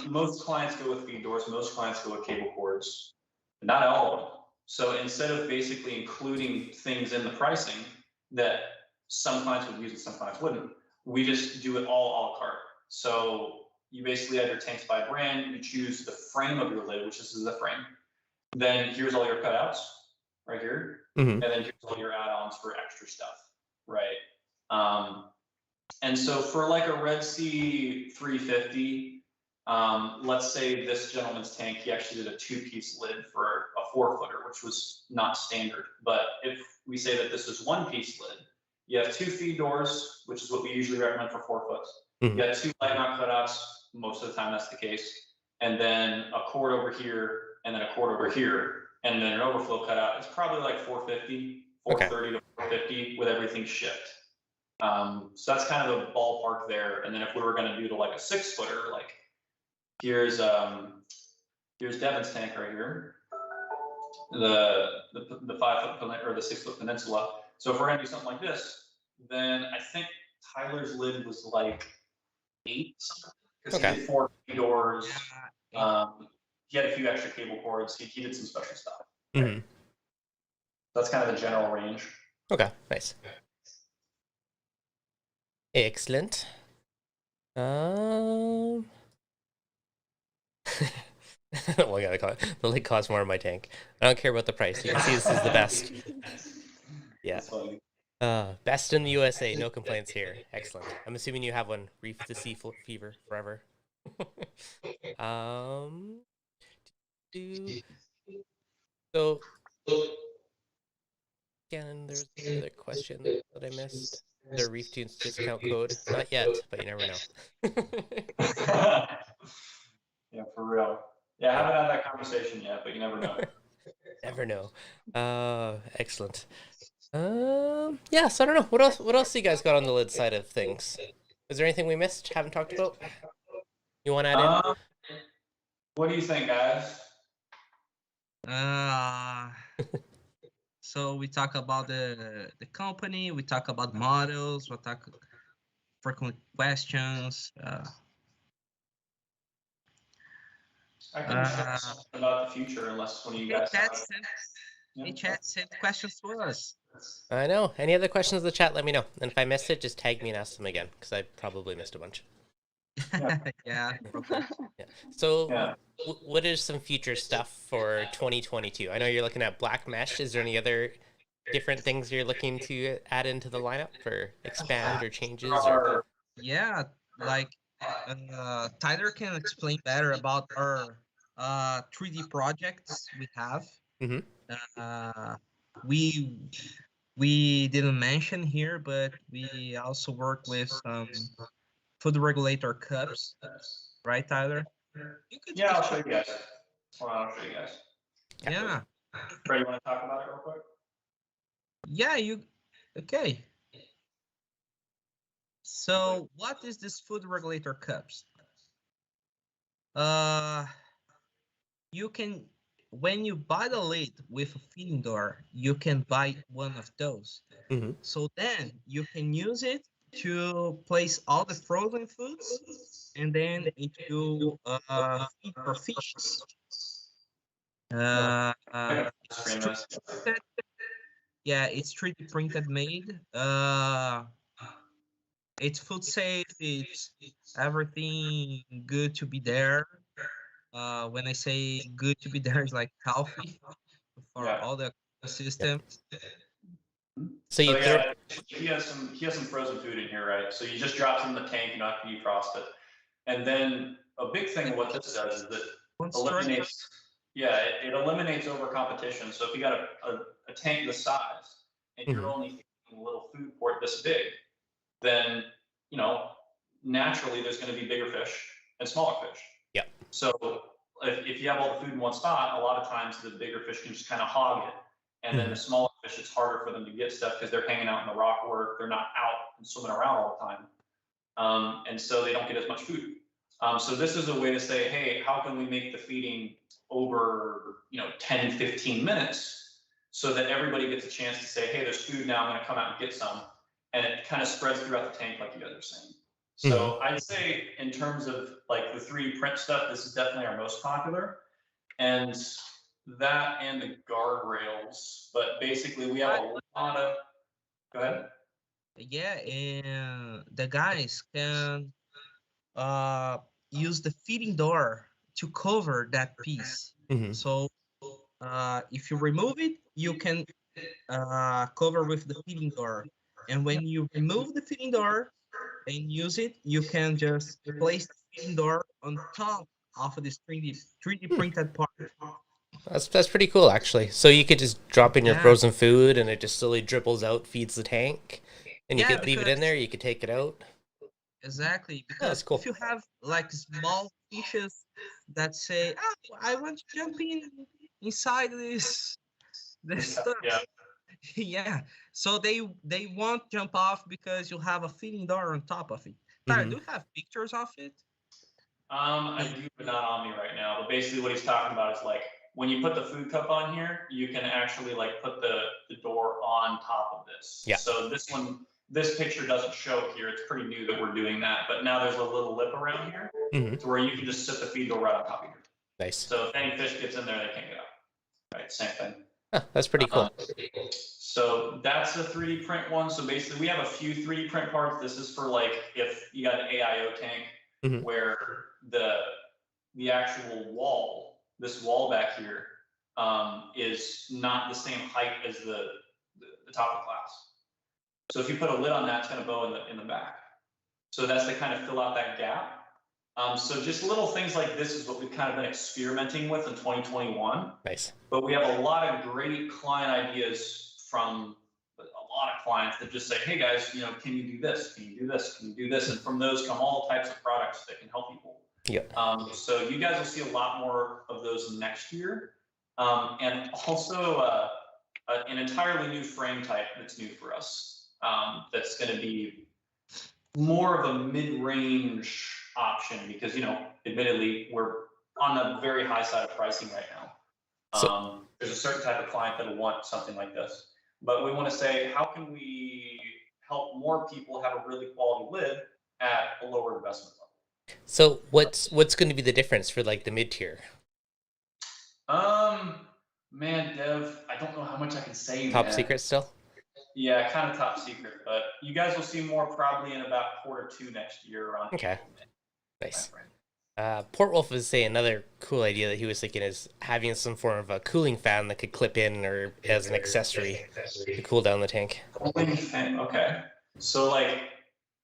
Most clients go with feed doors, most clients go with cable cords, but not all of them. So instead of basically including things in the pricing that some clients would use and some clients wouldn't, we just do it all a la carte. So you basically have your tanks by brand, you choose the frame of your lid, which this is the frame. Then here's all your cutouts right here. And then here's all your add-ons for extra stuff, right? And so for like a Red Sea 350, let's say this gentleman's tank, he actually did a 2-piece lid for a 4-footer, which was not standard. But if we say that this is 1-piece lid, you have 2 feed doors, which is what we usually recommend for 4 foot. You have 2 light mount cutouts, most of the time that's the case. And then a cord over here, and then a cord over here, and then an overflow cutout. It's probably like 450, 430 to 450 with everything shipped. So that's kind of the ballpark there. And then if we were going to do like a 6-footer, like here's Devin's tank right here, the 5-foot or the 6-foot peninsula. So if we're going to do something like this, then I think Tyler's lid was like 8 something, because he did 4 doors. He had a few extra cable cords. He did some special stuff. Right? That's kind of the general range. Okay, nice. Excellent. Well, I gotta call it. The lid costs more in my tank. I don't care about the price. You can see this is the best. Yeah. Best in the USA. No complaints here. Excellent. I'm assuming you have one. Reef the Sea Fever forever. So, again, there's another question that I missed. The ReefDudes discount code? Not yet, but you never know. Yeah, for real. Yeah, I haven't had that conversation yet, but you never know. Never know. Excellent. Yeah, so I don't know. What else you guys got on the lid side of things? Is there anything we missed, haven't talked about? You want to add in? What do you think, guys? So we talk about the company, we talk about models, we talk frequent questions. I can share something about the future, unless one of you guys. Chat sent questions to us. I know. Any other questions in the chat, let me know. And if I missed it, just tag me and ask them again, because I probably missed a bunch. Yeah. So, what is some future stuff for 2022? I know you're looking at black mesh. Is there any other different things you're looking to add into the lineup for expand or changes? Or... Yeah, like Tyler can explain better about our 3D projects we have. We didn't mention here, but we also work with some food regulator cups, right, Tyler? Yeah, I'll show you guys. I'll show you guys. Yeah. Fred, you want to talk about it real quick? Yeah, okay. So what is this food regulator cups? You can, when you buy the lid with a feeding door, you can buy one of those. So then you can use it to place all the frozen foods and then into feed for fishes. Yeah, it's 3D printed made. It's food safe. It's everything good to be there. When I say good to be there, it's like healthy for all the system. So you he has some frozen food in here, right? So you just drop some in the tank, you don't have to defrost it. And then a big thing of what this does is that eliminates, it eliminates over competition. So if you got a tank this size and you're only feeding a little food port this big, then naturally there's going to be bigger fish and smaller fish. Yeah. So if you have all the food in one spot, a lot of times the bigger fish can just kind of hog it. And then the smaller fish, it's harder for them to get stuff because they're hanging out in the rock work. They're not out and swimming around all the time. And so they don't get as much food. So this is a way to say, hey, how can we make the feeding over 10, 15 minutes so that everybody gets a chance to say, hey, there's food now, I'm going to come out and get some. And it kind of spreads throughout the tank like you guys are saying. So I'd say in terms of like the 3D print stuff, this is definitely our most popular. And that and the guardrails, but basically we have a lot of, go ahead. Yeah, and the guys can use the feeding door to cover that piece. So if you remove it, you can cover with the feeding door. And when you remove the feeding door and use it, you can just place the feeding door on top of this 3D printed part. That's pretty cool, actually. So you could just drop in your Yeah. frozen food, and it just slowly dribbles out, feeds the tank, and you Yeah, could leave it in there. You could take it out. Exactly, that's because cool. if you have like small fishes that say, "Oh, I want to jump inside this stuff," Yeah. yeah, so they won't jump off because you have a feeding door on top of it. Tyler, do you have pictures of it? I do, but not on me right now. But basically what he's talking about is like, when you put the food cup on here, you can actually like put the door on top of this. Yeah. So this picture doesn't show it here. It's pretty new that we're doing that. But now there's a little lip around here to where you can just sit the feed door right on top of here. Nice. So if any fish gets in there, they can't get out. Right, same thing. Huh, that's pretty cool. So that's a 3D print one. So basically we have a few 3D print parts. This is for like if you got an AIO tank where the actual wall, this wall back here, is not the same height as the top of class. So if you put a lid on that, it's going to bow in the back. So that's to kind of fill out that gap. So just little things like this is what we've kind of been experimenting with in 2021. Nice. But we have a lot of great client ideas from a lot of clients that just say, hey guys, can you do this? Can you do this? Can you do this? And from those come all types of products that can help people. Yeah. So you guys will see a lot more of those next year. And also an entirely new frame type that's new for us. That's going to be more of a mid-range option because, admittedly, we're on the very high side of pricing right now. There's a certain type of client that'll want something like this. But we want to say, how can we help more people have a really quality lid at a lower investment level? So what's going to be the difference for like the mid-tier? Man, Dev, I don't know how much I can say. Top secret still? Yeah, kind of top secret, but you guys will see more probably in about Q2 next year. Okay, nice. Portwolf was saying another cool idea that he was thinking is having some form of a cooling fan that could clip in or as an accessory to cool down the tank. Cooling fan, okay. So like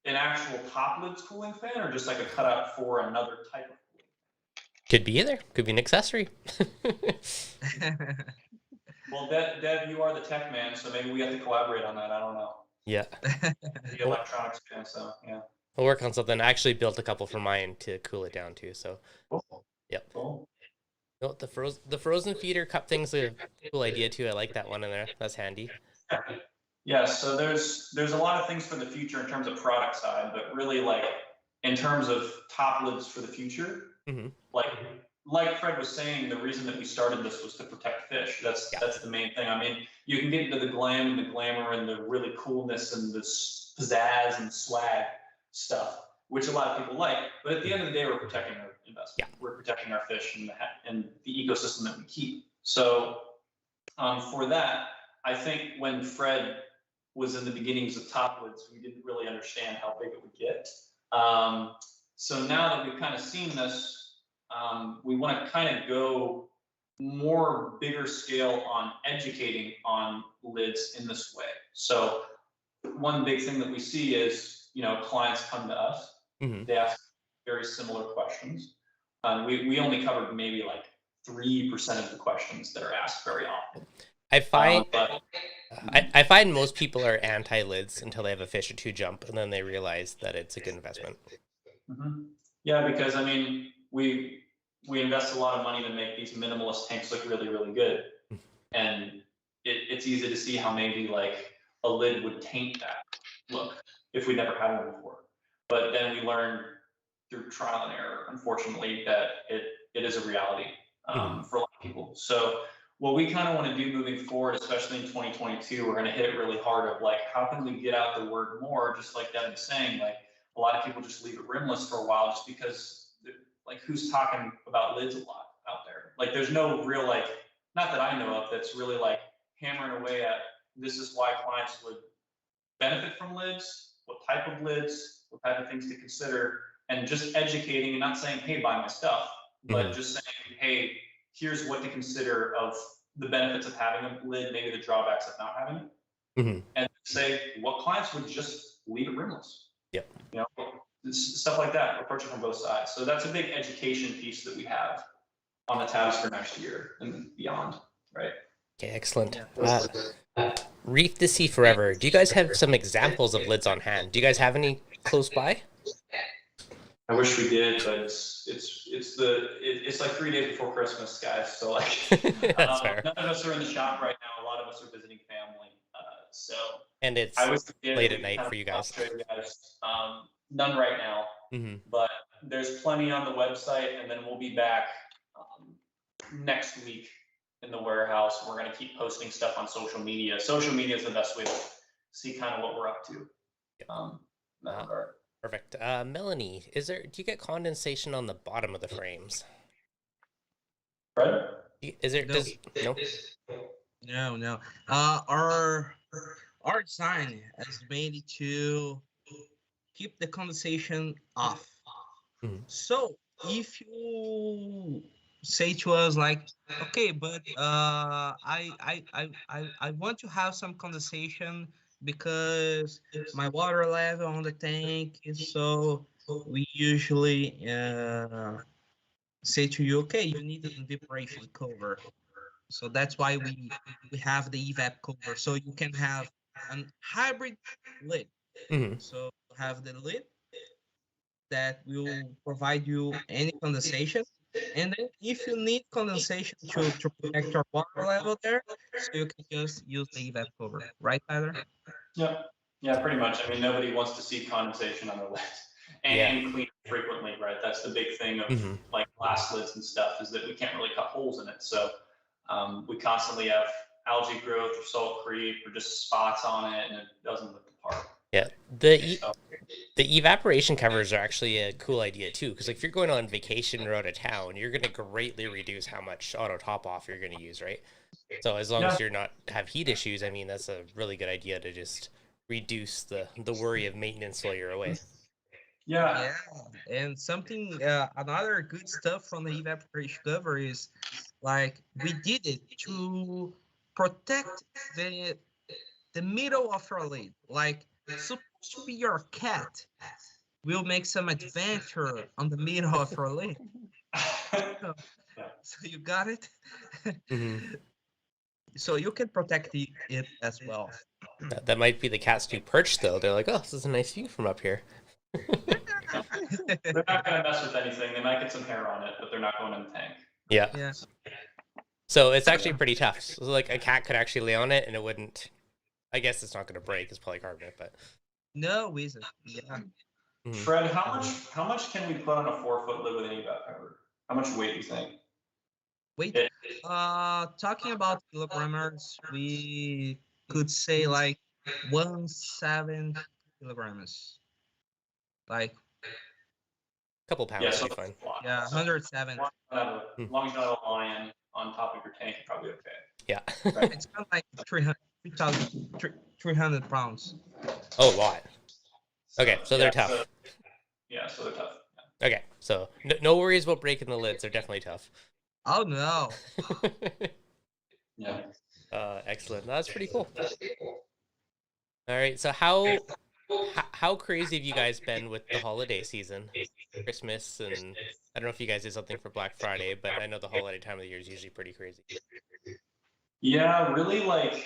an actual TopLids cooling fan or just like a cutout for another type of cooling fan? Could be either. Could be an accessory. Well, Dev, you are the tech man, so maybe we have to collaborate on that. I don't know. Yeah. The electronics fan, so yeah. We'll work on something. I actually built a couple for mine to cool it down too. So, cool. Yep. Cool. No, the frozen feeder cup thing's a cool idea too. I like that one in there. That's handy. Yeah. So there's a lot of things for the future in terms of product side, but really like in terms of TopLids for the future, like Fred was saying, the reason that we started this was to protect fish. That's the main thing. I mean, you can get into the glam and the glamour and the really coolness and the pizzazz and swag stuff, which a lot of people like. But at the end of the day, we're protecting our investment. Yeah. We're protecting our fish and the ecosystem that we keep. So for that, I think when Fred was in the beginnings of TopLids, we didn't really understand how big it would get. So now that we've kind of seen this, we want to kind of go more bigger scale on educating on lids in this way. So one big thing that we see is, clients come to us, they ask very similar questions. We only covered maybe like 3% of the questions that are asked very often. I find most people are anti-lids until they have a fish or two jump, and then they realize that it's a good investment. Yeah, because I mean, we invest a lot of money to make these minimalist tanks look really, really good. And it's easy to see how maybe like a lid would taint that look if we never had one before. But then we learn through trial and error, unfortunately, that it is a reality for a lot of people. So what we kind of want to do moving forward, especially in 2022, we're going to hit it really hard of like, how can we get out the word more? Just like Devin was saying, like a lot of people just leave it rimless for a while just because like who's talking about lids a lot out there? Like there's no real like, not that I know of, that's really like hammering away at this is why clients would benefit from lids, what type of lids, what type of things to consider, and just educating and not saying, hey, buy my stuff, but just saying, hey, here's what to consider of the benefits of having a lid, maybe the drawbacks of not having it, and say what clients would just leave it rimless. Yep. You know, stuff like that, approach it from both sides. So that's a big education piece that we have on the tabs for next year and beyond, right? Okay, excellent. Reef the Sea Forever. Do you guys have some examples of lids on hand? Do you guys have any close by? I wish we did, but it's like 3 days before Christmas, guys. So like, That's fair. none of us are in the shop right now. A lot of us are visiting family. So and it's late at night for you guys. None right now, but there's plenty on the website, and then we'll be back next week in the warehouse. We're going to keep posting stuff on social media. Social media is the best way to see kind of what we're up to. Perfect. Melanie, do you get condensation on the bottom of the frames? Right? Is there? No. No. Our design is made to keep the condensation off. So if you say to us like, okay, but I want to have some condensation because my water level on the tank is so, we usually say to you, okay, you need an evaporation cover. So that's why we have the evap cover, so you can have a hybrid lid. So have the lid that will provide you any condensation, and then if you need condensation to protect your water level there, so you can just use the evap cover, right, Tyler? Yeah, pretty much. I mean, nobody wants to see condensation on their lids and clean frequently, right? That's the big thing of like glass lids and stuff, is that we can't really cut holes in it. So we constantly have algae growth or salt creep or just spots on it, and it doesn't look the part. Yeah, the evaporation covers are actually a cool idea too, because like if you're going on vacation or out of town, you're going to greatly reduce how much auto top off you're going to use, right? So as long as you're not have heat issues, I mean, that's a really good idea to just reduce the worry of maintenance while you're away. Yeah, and something another good stuff from the evaporation cover is like we did it to protect the middle of your lid. Like supposed to be your cat will make some adventure on the middle of your lid. So you got it. So you can protect it as well. That might be the cat's new perch, though. They're like, oh, this is a nice view from up here. They're not going to mess with anything. They might get some hair on it, but they're not going in the tank. Yeah. So it's actually pretty tough. So like a cat could actually lay on it and it wouldn't. I guess it's not going to break. It's polycarbonate, but no reason. Yeah. Fred, how much can we put on a 4-foot lid with an evap cover? How much weight do you think? Wait. Talking about kilograms, we could say like 17 kilograms. Like a couple pounds would be fine. Yeah, 107. As long as you don't have a lion on top of your tank, you're probably okay. Yeah. Right. It's kind of like 300 pounds. Oh, a lot. Okay, so they're tough. So they're tough. Yeah. Okay, so no worries about breaking the lids. They're definitely tough. Oh, no. Yeah. Excellent. That's pretty cool. All right, so how crazy have you guys been with the holiday season? Christmas, and I don't know if you guys did something for Black Friday, but I know the holiday time of the year is usually pretty crazy. Yeah, really, like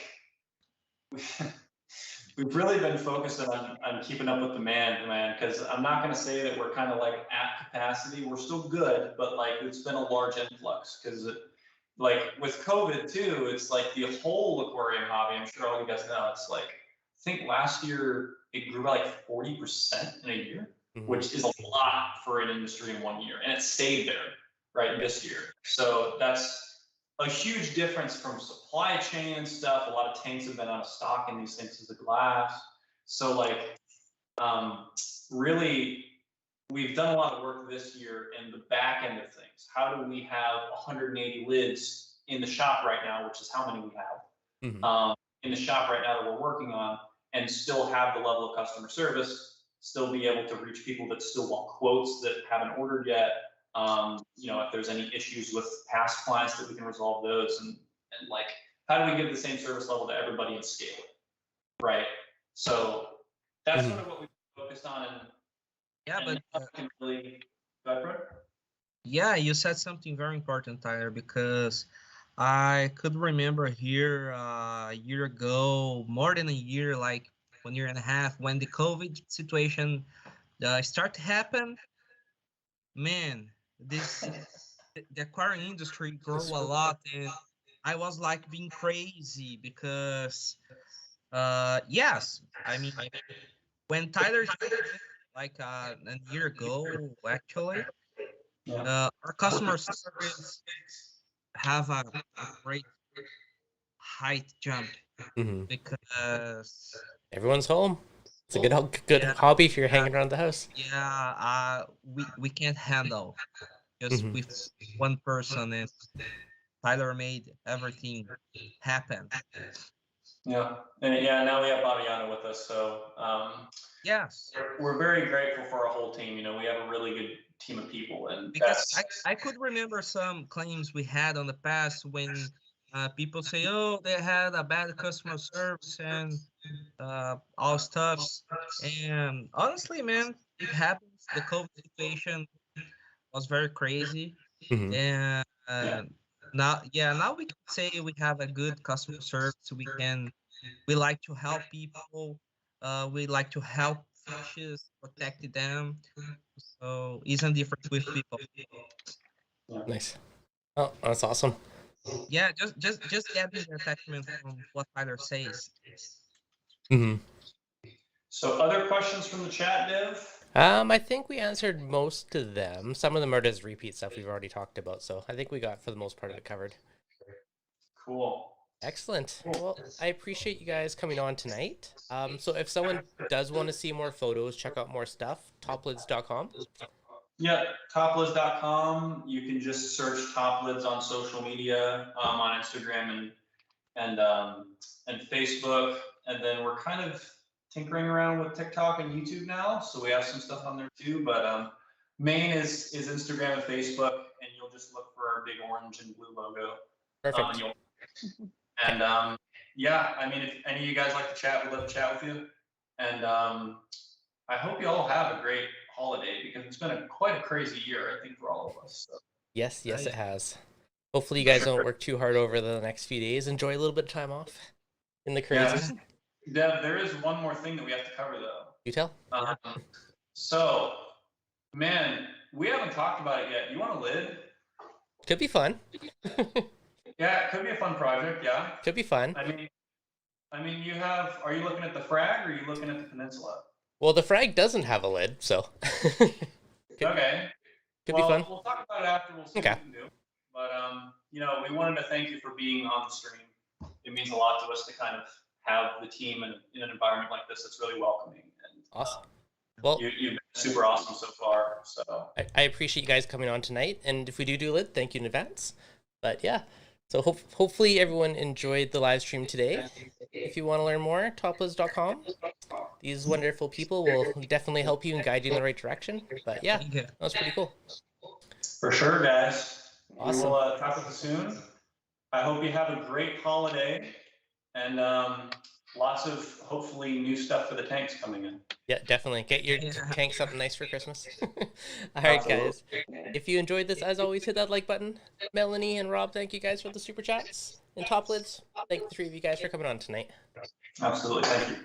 we've really been focusing on keeping up with demand, man, because I'm not going to say that we're kind of like at capacity. We're still good, but like it's been a large influx because like with COVID too, it's like the whole aquarium hobby, I'm sure all you guys know, it's like, I think last year it grew by like 40% in a year. which is a lot for an industry in 1 year, and it stayed there, right, this year. So that's a huge difference from supply chain and stuff. A lot of tanks have been out of stock in these things as a glass. So like, really, we've done a lot of work this year in the back end of things. How do we have 180 lids in the shop right now, which is how many we have in the shop right now that we're working on, and still have the level of customer service, still be able to reach people that still want quotes that haven't ordered yet. You know, if there's any issues with past clients, that we can resolve those, and like, how do we give the same service level to everybody and scale it, right? So that's sort of what we focused on. And Yeah, but really, go ahead, Fred. yeah, you said something very important, Tyler, because I could remember here a year ago, more than a year, like 1.5 years, when the COVID situation started to happen. Man, this the aquarium industry grew a lot, and I was like being crazy because, yes, I mean, when Tyler started, like a year ago, actually, our customer service have a great height jump because Everyone's home. It's a good hobby if you're hanging around the house. yeah, we can't handle just with one person, and Tyler made everything happen. Yeah, and yeah, now we have Babiano with us, so Yes, we're very grateful for our whole team. You know, we have a really good team of people, and because I could remember some claims we had on the past when people say, oh, they had a bad customer service and all stuffs. And honestly, man, it happens. The COVID situation was very crazy. And now we can say we have a good customer service. We like to help people. We like to help fishes, protect them. So isn't different with people. Nice. Oh, that's awesome. Yeah, just getting the attachment from what Tyler says. So other questions from the chat, Dev? I think we answered most of them. Some of them are just repeat stuff we've already talked about, so I think we got, for the most part of it, covered. Cool. Excellent. Well, I appreciate you guys coming on tonight. So if someone does want to see more photos, check out more stuff, toplids.com. Yeah, toplids.com. You can just search TopLids on social media, on Instagram and Facebook, and then we're kind of tinkering around with TikTok and YouTube now, so we have some stuff on there too. But main is Instagram and Facebook, and you'll just look for our big orange and blue logo. Perfect. And yeah, I mean, if any of you guys like to chat, we'd love to chat with you. And I hope you all have a great holiday, because it's been quite a crazy year, I think, for all of us. So. Yes, it has. Hopefully you guys don't work too hard over the next few days. Enjoy a little bit of time off in the crazy. Yeah. Dev, there is one more thing that we have to cover, though. You tell. So, man, we haven't talked about it yet. You want a lid? Could be fun. Yeah, it could be a fun project. Yeah. Could be fun. I mean, are you looking at the frag, or are you looking at the peninsula? Well, the frag doesn't have a lid, so. Okay. Could be fun. We'll talk about it after. We'll see what we can do. But you know, we wanted to thank you for being on the stream. It means a lot to us to kind of have the team in an environment like this that's really welcoming. And awesome. Well, you've been super awesome so far. So I appreciate you guys coming on tonight, and if we do lid, thank you in advance. But yeah, so hopefully everyone enjoyed the live stream today. If you want to learn more, toplids.com. These wonderful people will definitely help you and guide you in the right direction. But yeah, that was pretty cool. For sure, guys. Awesome. We will talk with you soon. I hope you have a great holiday, and lots of hopefully new stuff for the tanks coming in. Yeah, definitely. Get your tank something nice for Christmas. All right, guys. If you enjoyed this, as always, hit that like button. Melanie and Rob, thank you guys for the super chats. And TopLids, thank the three of you guys for coming on tonight. Absolutely. Thank you.